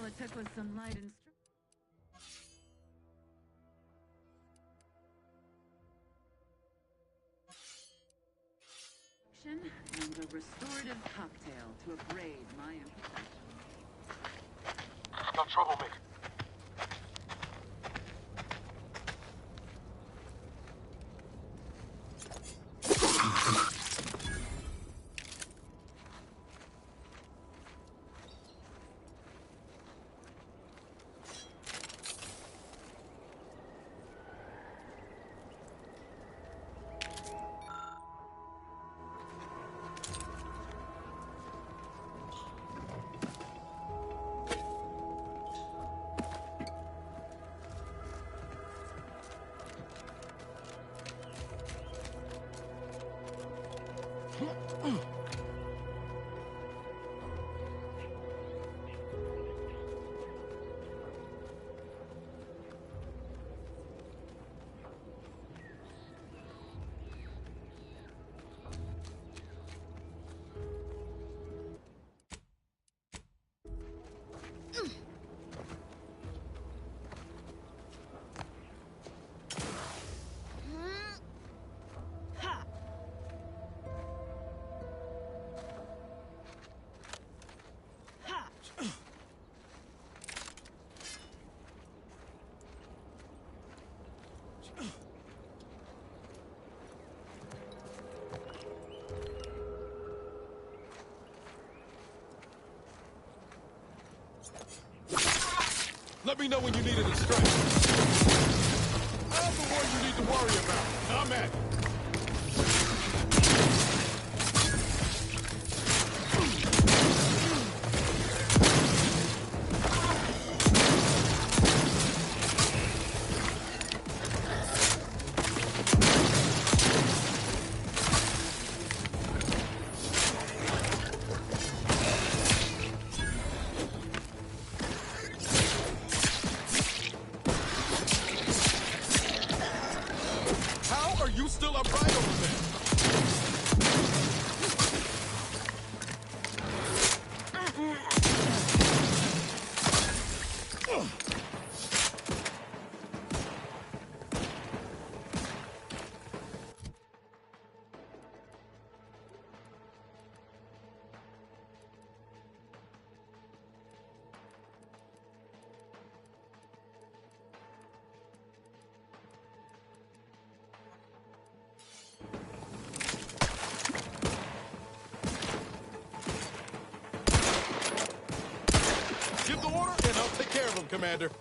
All it took was some light instruction. And a restorative cocktail to abrade my imperfections. Got trouble, Mick. Let me know when you need any strength. I'm the one you need to worry about. I'm at it. You still upright over there? Give the order, and I'll take care of him, Commander.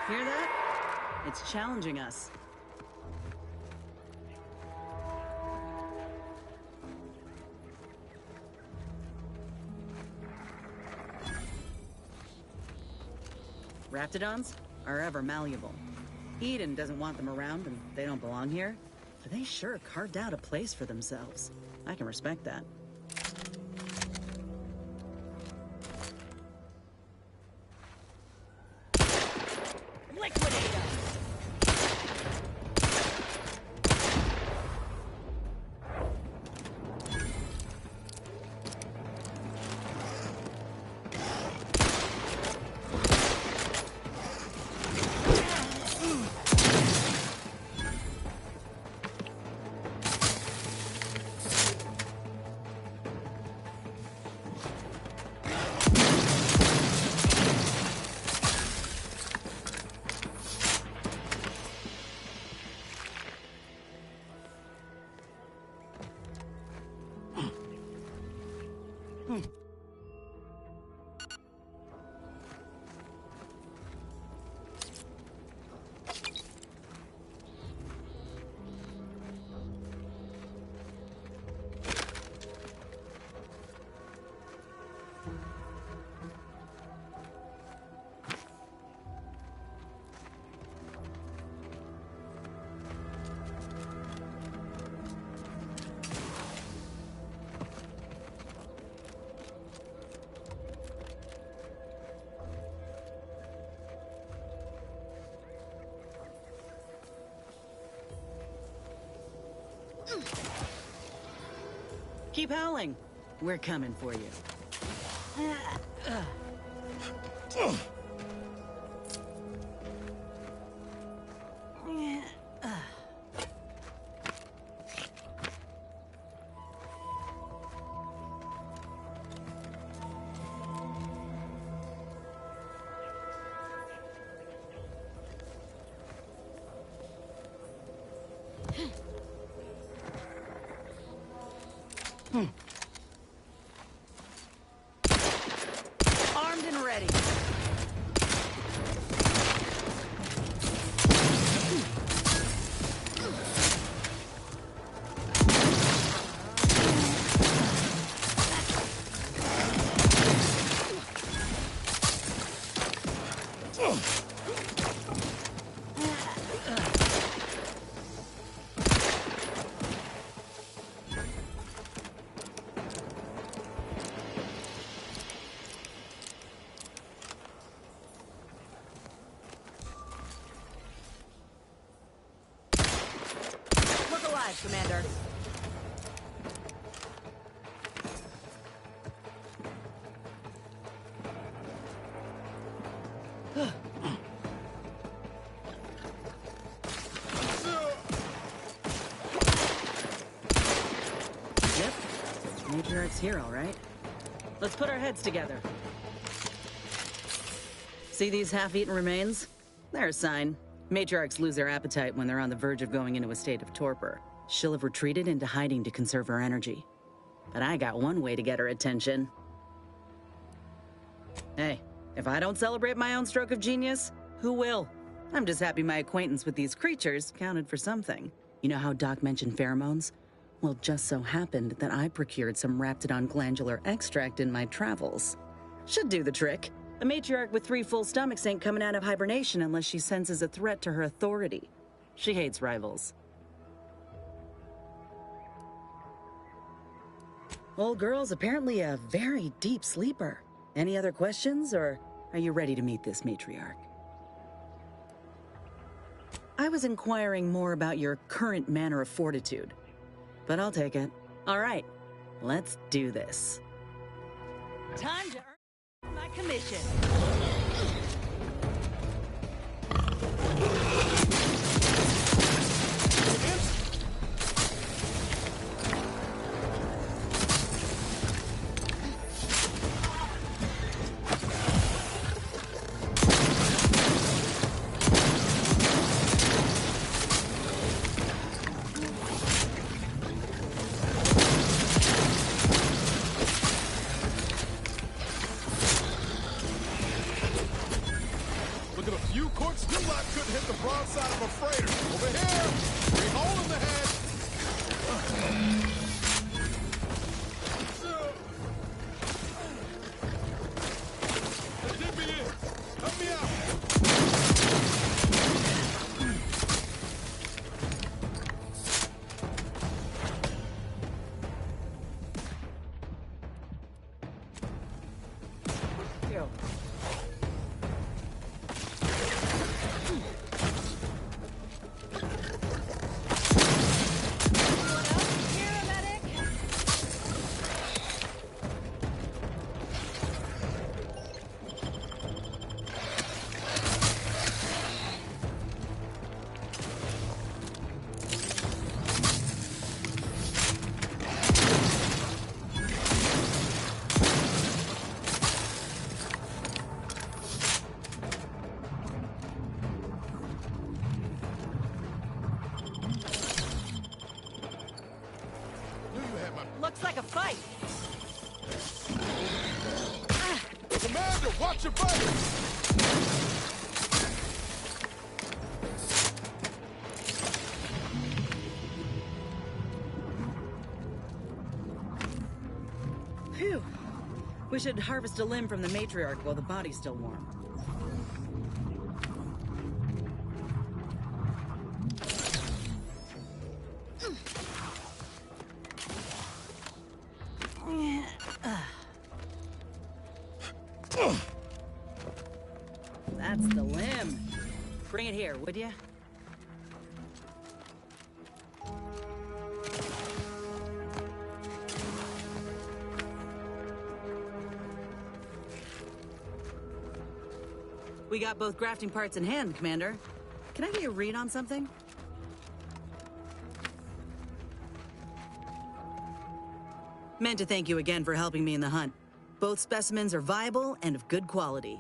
Hear that? It's challenging us. Raptidons are ever malleable. Eden doesn't want them around and they don't belong here, but they sure carved out a place for themselves. I can respect that. Keep howling. We're coming for you. Armed and ready. Commander. Yep. Matriarch's here, all right. Let's put our heads together. See these half-eaten remains? They're a sign. Matriarchs lose their appetite when they're on the verge of going into a state of torpor. She'll have retreated into hiding to conserve her energy. But I got one way to get her attention. Hey, if I don't celebrate my own stroke of genius, who will? I'm just happy my acquaintance with these creatures counted for something. You know how Doc mentioned pheromones? Well, just so happened that I procured some Raptidon glandular extract in my travels. Should do the trick. A matriarch with 3 full stomachs ain't coming out of hibernation unless she senses a threat to her authority. She hates rivals. Old girl's apparently a very deep sleeper. Any other questions, or are you ready to meet this matriarch? I was inquiring more about your current manner of fortitude, but I'll take it. All right, let's do this. Time to earn my commission. Look at a few corks. wrong side of a freighter. Over here! Big hole in the head! Dig me in! Help me out! Looks like a fight. Commander, watch your back! Phew. We should harvest a limb from the matriarch while the body's still warm. That's the limb. Bring it here, would you? We got both grafting parts in hand, Commander. Can I get a read on something? Meant to thank you again for helping me in the hunt. Both specimens are viable and of good quality.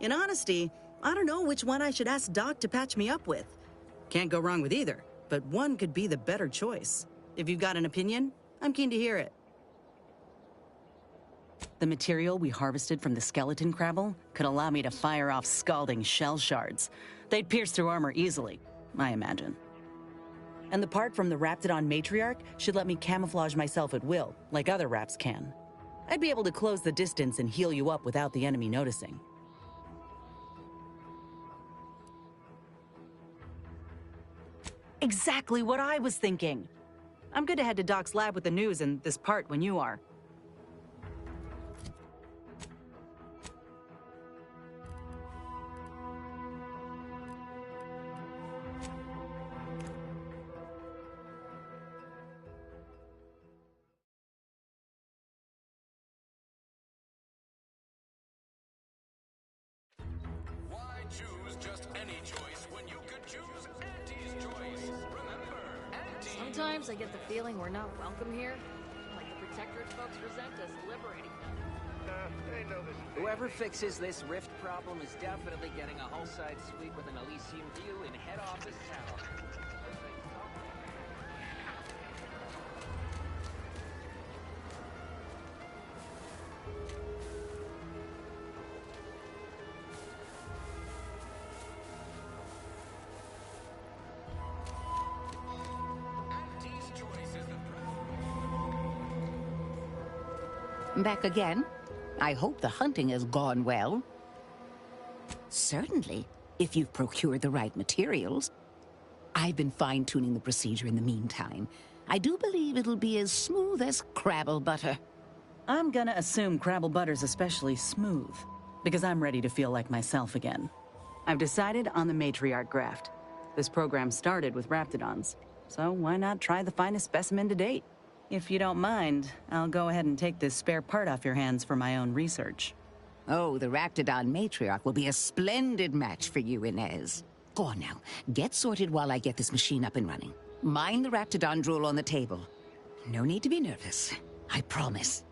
In honesty, I don't know which one I should ask Doc to patch me up with. Can't go wrong with either, but one could be the better choice. If you've got an opinion, I'm keen to hear it. The material we harvested from the skeleton crabble could allow me to fire off scalding shell shards. They'd pierce through armor easily, I imagine. And the part from the Raptidon matriarch should let me camouflage myself at will, like other Raps can. I'd be able to close the distance and heal you up without the enemy noticing. Exactly what I was thinking. I'm good to head to Doc's lab with the news and this part when you are. Why choose just any choice when you could choose Auntie's choice? Remember, Auntie... Sometimes I get the feeling we're not welcome here. Like the Protectorate folks resent us liberating them. They know this. Whoever fixes this rift problem is definitely getting a whole side suite with an Elysium view in head office tower. Back again? I hope the hunting has gone well. Certainly, if you've procured the right materials. I've been fine-tuning the procedure in the meantime. I do believe it'll be as smooth as Crabble butter. I'm gonna assume Crabble butter's especially smooth, because I'm ready to feel like myself again. I've decided on the matriarch graft. This program started with Raptidons, so why not try the finest specimen to date? If you don't mind, I'll go ahead and take this spare part off your hands for my own research. Oh, the Raptidon matriarch will be a splendid match for you, Inez. Go on now. Get sorted while I get this machine up and running. Mind the Raptidon drool on the table. No need to be nervous. I promise.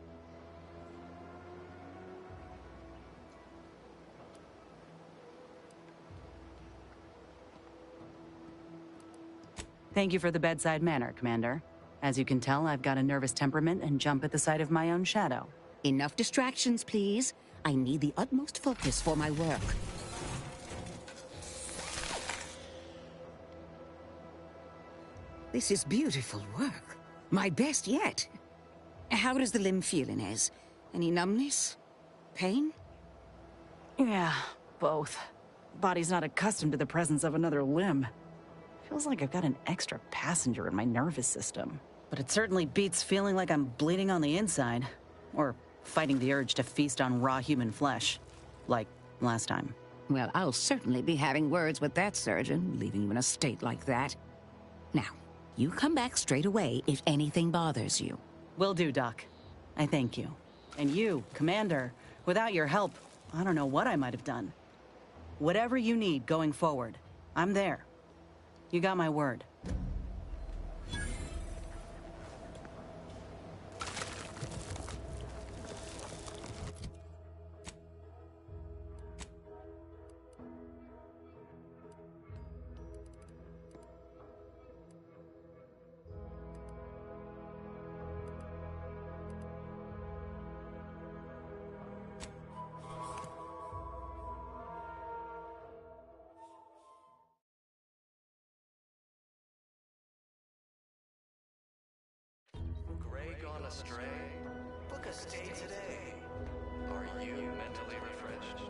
Thank you for the bedside manner, Commander. As you can tell, I've got a nervous temperament and jump at the sight of my own shadow. Enough distractions, please. I need the utmost focus for my work. This is beautiful work. My best yet. How does the limb feel, Inez? Any numbness? Pain? Yeah, both. Body's not accustomed to the presence of another limb. Feels like I've got an extra passenger in my nervous system. But it certainly beats feeling like I'm bleeding on the inside. Or fighting the urge to feast on raw human flesh. Like last time. Well, I'll certainly be having words with that surgeon, leaving you in a state like that. Now, you come back straight away if anything bothers you. Will do, Doc. I thank you. And you, Commander, without your help, I don't know what I might have done. Whatever you need going forward, I'm there. You got my word. Gray gone astray? Book a stay today. Are you mentally refreshed?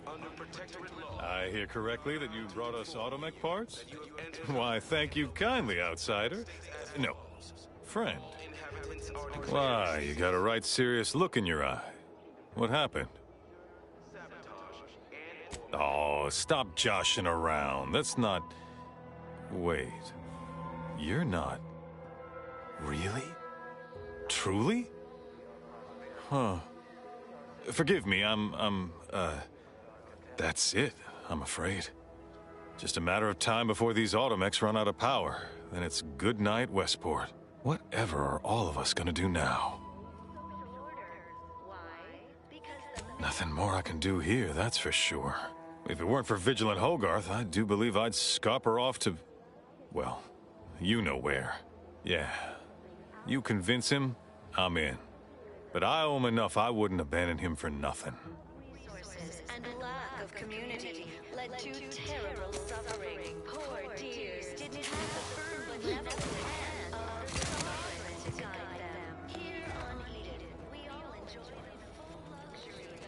Under protectorate law. I hear correctly that you brought us automech parts? Why, thank you kindly, outsider. No, friend. Why, you got a right serious look in your eye. What happened? Oh, stop joshing around. That's not... Wait. You're not... Really? Truly? Huh. Forgive me, That's it, I'm afraid. Just a matter of time before these automechs run out of power. Then it's good night, Westport. Whatever are all of us gonna do now? Nothing more I can do here, that's for sure. If it weren't for Vigilant Hogarth, I do believe I'd scupper off to... well, you know where. Yeah. You convince him, I'm in. But I owe him enough I wouldn't abandon him for nothing. Resources and lack of community led to terrible suffering. Poor dears didn't have the firm benevolent hand of the sovereign to guide them. Here on Eden, we all enjoy the full luxury of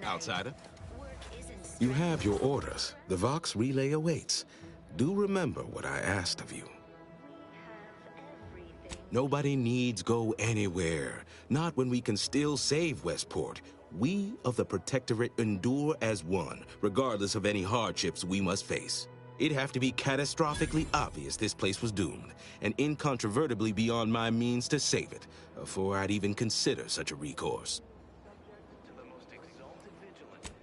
Outsider, you have your orders. The Vox relay awaits. Do remember what I asked of you. Nobody needs go anywhere. Not when we can still save Westport. We of the Protectorate endure as one, regardless of any hardships we must face. It'd have to be catastrophically obvious this place was doomed, and incontrovertibly beyond my means to save it, before I'd even consider such a recourse.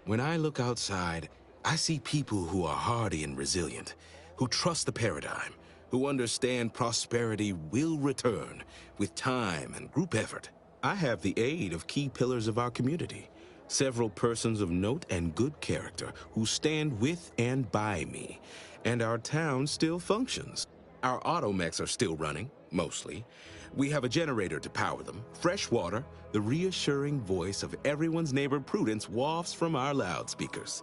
When I look outside, I see people who are hardy and resilient, who trust the paradigm, who understand prosperity will return with time and group effort. I have the aid of key pillars of our community, several persons of note and good character who stand with and by me, and our town still functions. Our automechs are still running, mostly. We have a generator to power them, fresh water, the reassuring voice of everyone's neighbor Prudence wafts from our loudspeakers.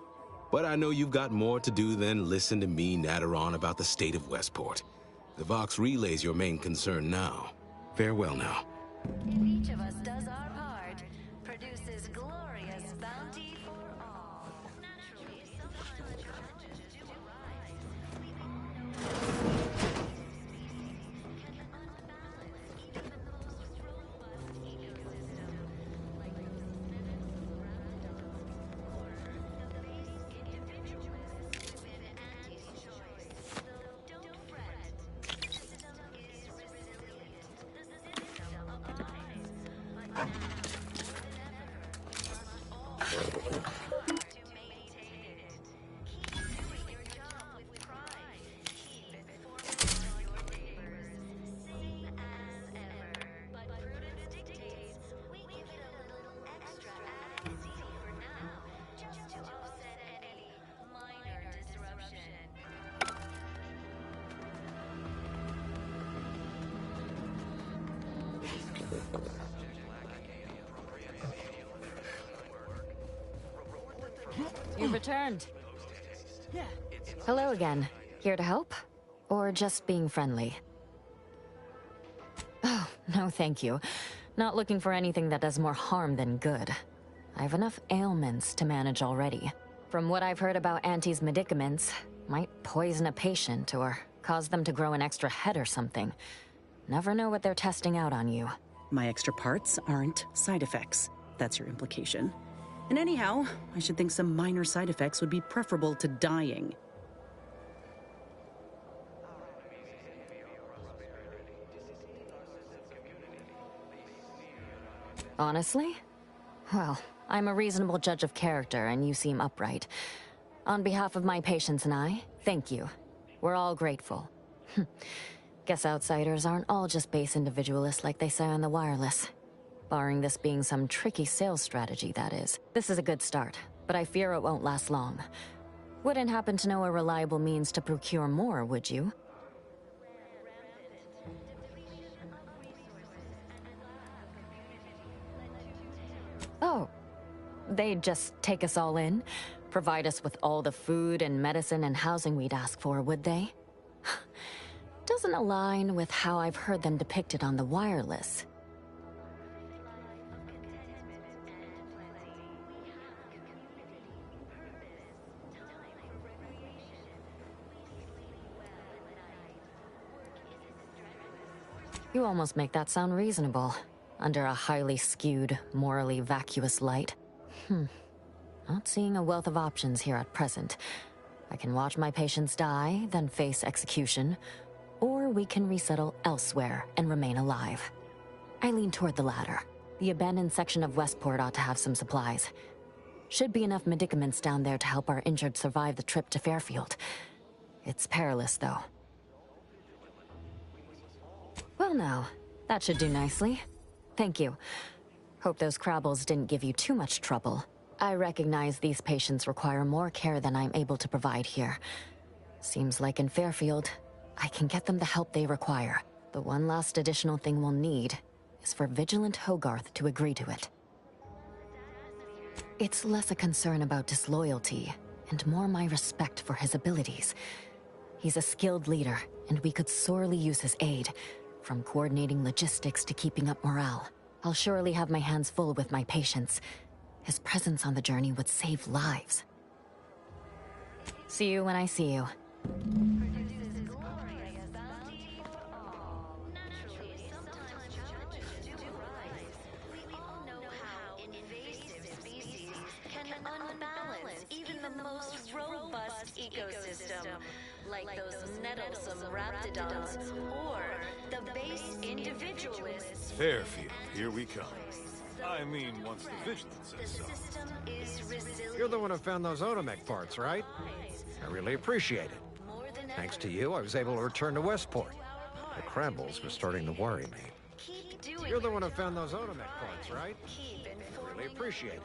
But I know you've got more to do than listen to me natter on about the state of Westport. The Vox relay's your main concern now. Farewell now. If each of us does our part, produces glorious bounty for all. Naturally, sometimes challenges do arise. We all know can unbalance even the most robust ecosystem, like those or the basic individualists within anti-choice. So don't fret. The system is resilient. The system abides. You've returned. Hello again. Here to help? Or just being friendly? Oh, no thank you. Not looking for anything that does more harm than good. I have enough ailments to manage already. From what I've heard about Auntie's medicaments, might poison a patient or cause them to grow an extra head or something. Never know what they're testing out on you. My extra parts aren't side effects. That's your implication. And anyhow, I should think some minor side effects would be preferable to dying. Honestly? Well, I'm a reasonable judge of character, and you seem upright. On behalf of my patients and I, thank you. We're all grateful. Guess outsiders aren't all just base individualists like they say on the wireless. Barring this being some tricky sales strategy, that is. This is a good start, but I fear it won't last long. Wouldn't happen to know a reliable means to procure more, would you? Oh, they'd just take us all in? Provide us with all the food and medicine and housing we'd ask for, would they? Doesn't align with how I've heard them depicted on the wireless. You almost make that sound reasonable, under a highly skewed, morally vacuous light. Not seeing a wealth of options here at present. I can watch my patients die, then face execution, or we can resettle elsewhere and remain alive. I lean toward the latter. The abandoned section of Westport ought to have some supplies. Should be enough medicaments down there to help our injured survive the trip to Fairfield. It's perilous, though. Well now, that should do nicely. Thank you. Hope those Crabbles didn't give you too much trouble. I recognize these patients require more care than I'm able to provide here. Seems like in Fairfield, I can get them the help they require. The one last additional thing we'll need is for Vigilant Hogarth to agree to it. It's less a concern about disloyalty, and more my respect for his abilities. He's a skilled leader, and we could sorely use his aid, from coordinating logistics to keeping up morale. I'll surely have my hands full with my patients. His presence on the journey would save lives. See you when I see you. Ecosystem, like those nettlesome raptidons, or the base individualists. Fairfield, here we come. I mean, once the Vigilance says so. You're the one who found those Otomech parts, right? I really appreciate it. Thanks to you, I was able to return to Westport. The Crabbles were starting to worry me. You're the one who found those Otomech parts, right? I really appreciate it.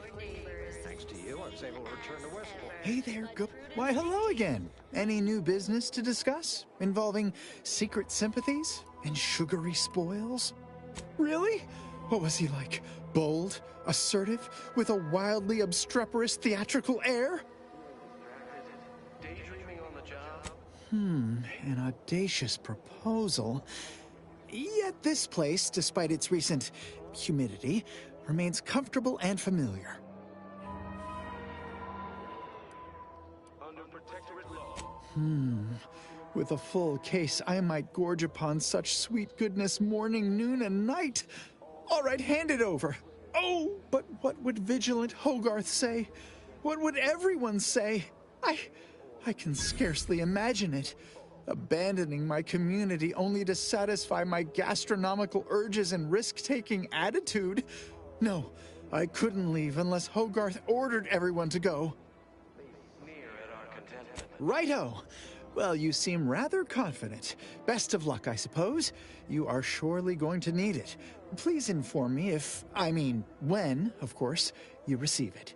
Thanks to you, I was able to return to Westport. Hey there, Why, hello again. Any new business to discuss? Involving secret sympathies and sugary spoils? Really? What was he like? Bold? Assertive? With a wildly obstreperous theatrical air? An audacious proposal. Yet this place, despite its recent humidity, remains comfortable and familiar. With a full case, I might gorge upon such sweet goodness morning, noon, and night. All right, hand it over. Oh, but what would Vigilant Hogarth say? What would everyone say? I can scarcely imagine it. Abandoning my community only to satisfy my gastronomical urges and risk-taking attitude. No, I couldn't leave unless Hogarth ordered everyone to go. Righto. Well, you seem rather confident. Best of luck, I suppose. You are surely going to need it. Please inform me when, of course, you receive it.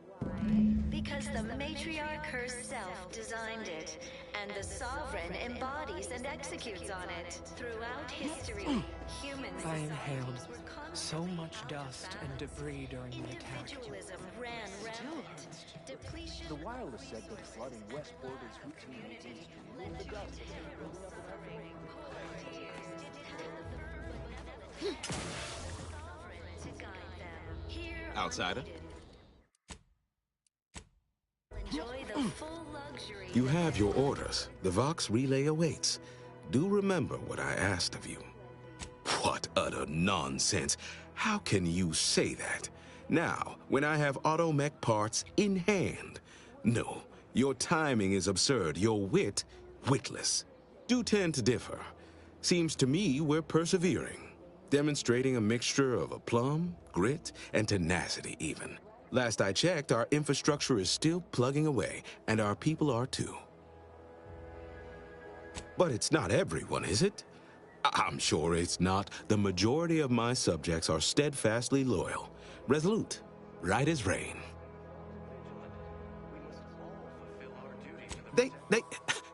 Because the matriarch herself designed it, and the sovereign embodies and executes on it. Throughout history, humans I inhaled so much dust and debris during the attack. individualism ran rampant. Depletion The wireless said that flooding Westport is routine maintenance to remove the dust and building up an Outsider? enjoy the full luxury. You have your orders. The Vox relay awaits. Do remember what I asked of you. What utter nonsense. How can you say that? Now, when I have automech parts in hand. No, your timing is absurd. Your wit, witless. Do tend to differ. Seems to me we're persevering. Demonstrating a mixture of aplomb, grit, and tenacity even. Last I checked, our infrastructure is still plugging away, and our people are too. But it's not everyone, is it? I'm sure it's not. The majority of my subjects are steadfastly loyal, resolute, right as rain.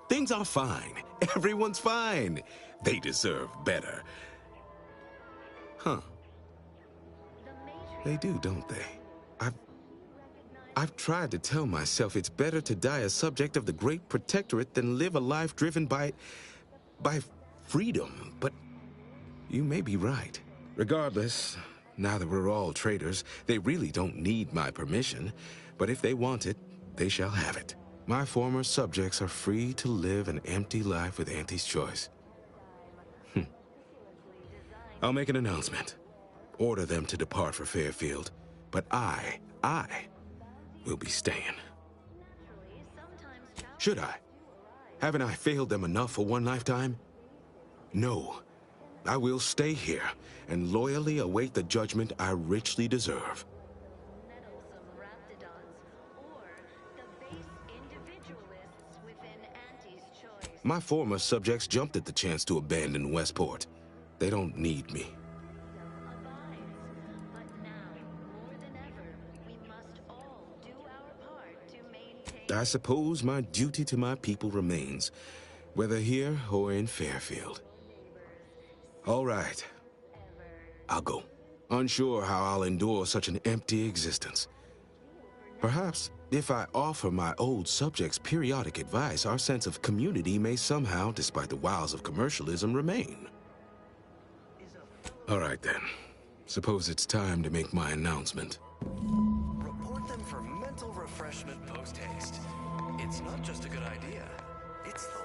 Things are fine. Everyone's fine. They deserve better. Huh. They do, don't they? I've tried to tell myself it's better to die a subject of the Great Protectorate than live a life driven by freedom, but you may be right. Regardless, now that we're all traitors, they really don't need my permission, but if they want it, they shall have it. My former subjects are free to live an empty life with Auntie's choice. I'll make an announcement. Order them to depart for Fairfield, but I will be staying. Should I? Haven't I failed them enough for one lifetime? No. I will stay here and loyally await the judgment I richly deserve. My former subjects jumped at the chance to abandon Westport. They don't need me. I suppose my duty to my people remains, whether here or in Fairfield. All right. I'll go. Unsure how I'll endure such an empty existence. Perhaps, if I offer my old subjects periodic advice, our sense of community may somehow, despite the wiles of commercialism, remain. All right, then. Suppose it's time to make my announcement. Report them for mental refreshment post-haste. It's not just a good idea, it's the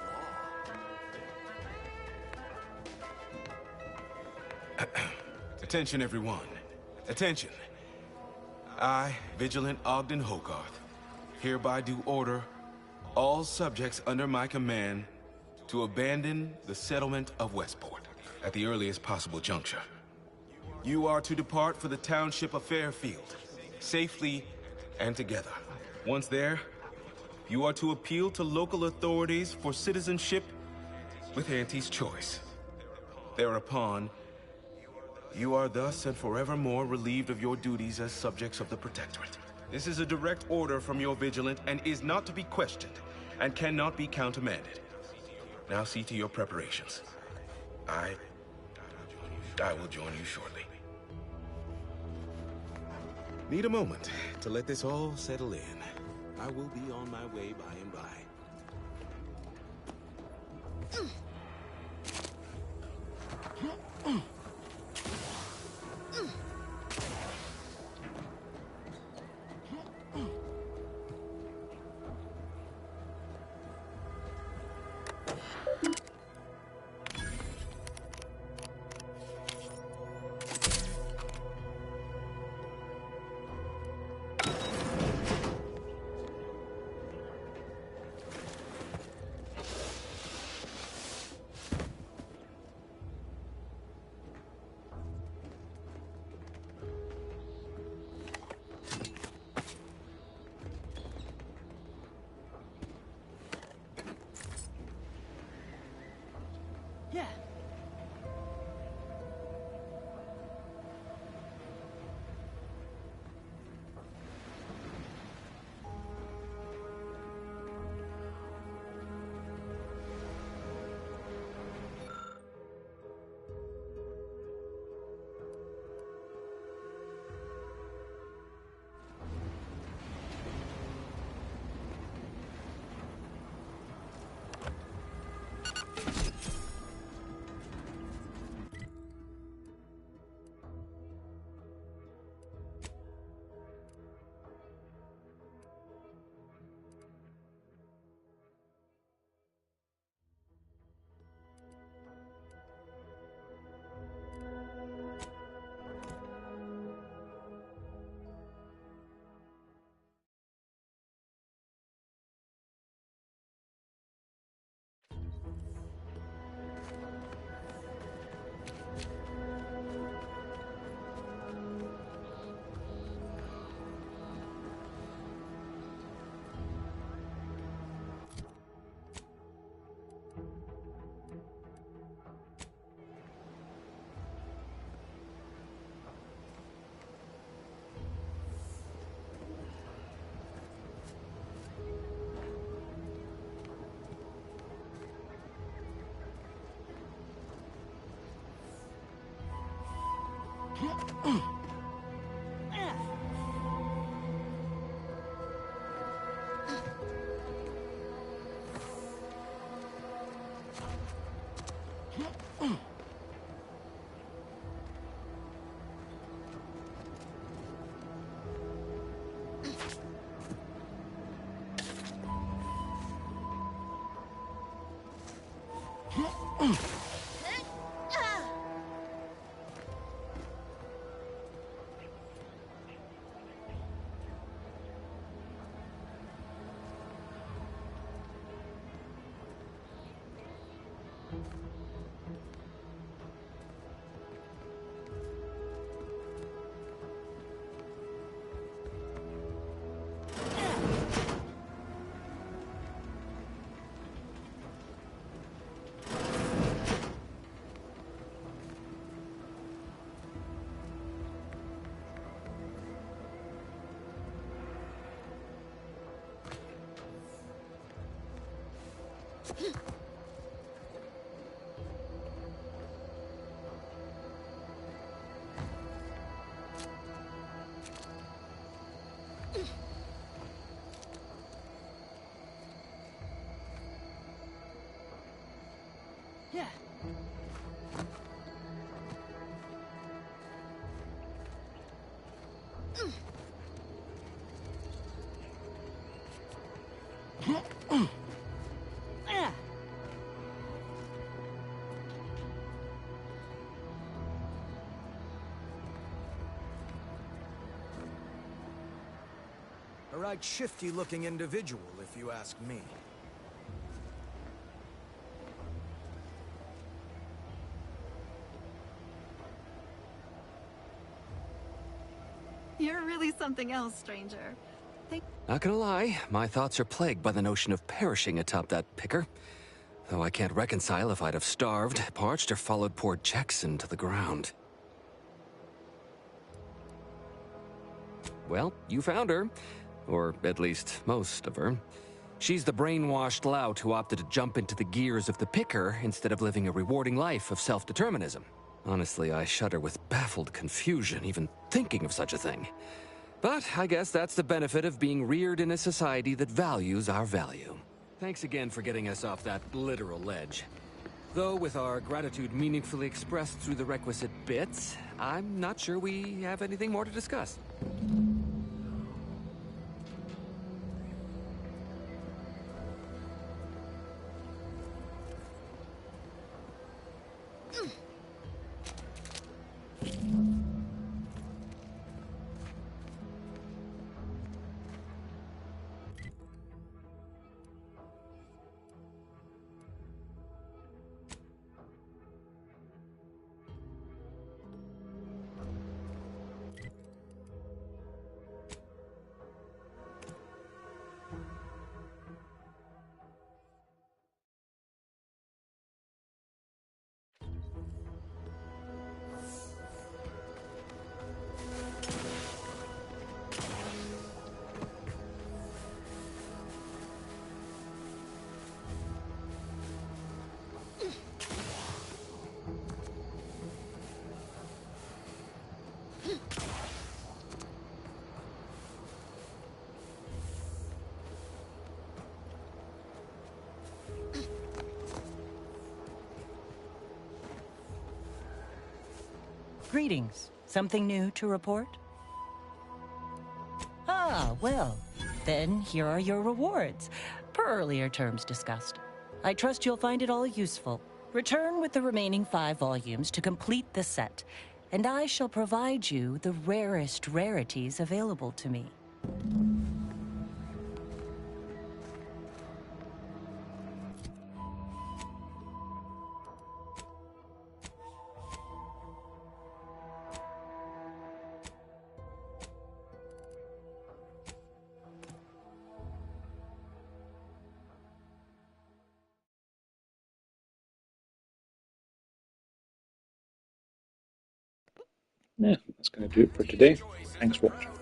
law. Attention, everyone. Attention. I, Vigilant Ogden Hogarth, hereby do order all subjects under my command to abandon the settlement of Westport at the earliest possible juncture. You are to depart for the township of Fairfield, safely and together. Once there, you are to appeal to local authorities for citizenship with Auntie's choice. Thereupon, you are thus and forevermore relieved of your duties as subjects of the Protectorate. This is a direct order from your Vigilant and is not to be questioned and cannot be countermanded. Now see to your preparations. I will join you shortly. Need a moment to let this all settle in. I will be on my way by and by. Yeah. Yeah. A right shifty-looking individual, if you ask me. You're really something else, stranger. Not gonna lie, my thoughts are plagued by the notion of perishing atop that picker. Though I can't reconcile if I'd have starved, parched, or followed poor Jackson to the ground. Well, you found her. Or at least most of her. She's the brainwashed lout who opted to jump into the gears of the picker instead of living a rewarding life of self-determinism. Honestly, I shudder with baffled confusion even thinking of such a thing. But I guess that's the benefit of being reared in a society that values our value. Thanks again for getting us off that literal ledge. Though with our gratitude meaningfully expressed through the requisite bits, I'm not sure we have anything more to discuss. Greetings. Something new to report? Ah, well, then here are your rewards, per earlier terms discussed. I trust you'll find it all useful. Return with the remaining 5 volumes to complete the set, and I shall provide you the rarest rarities available to me. Yeah, that's going to do it for today. Thanks for watching.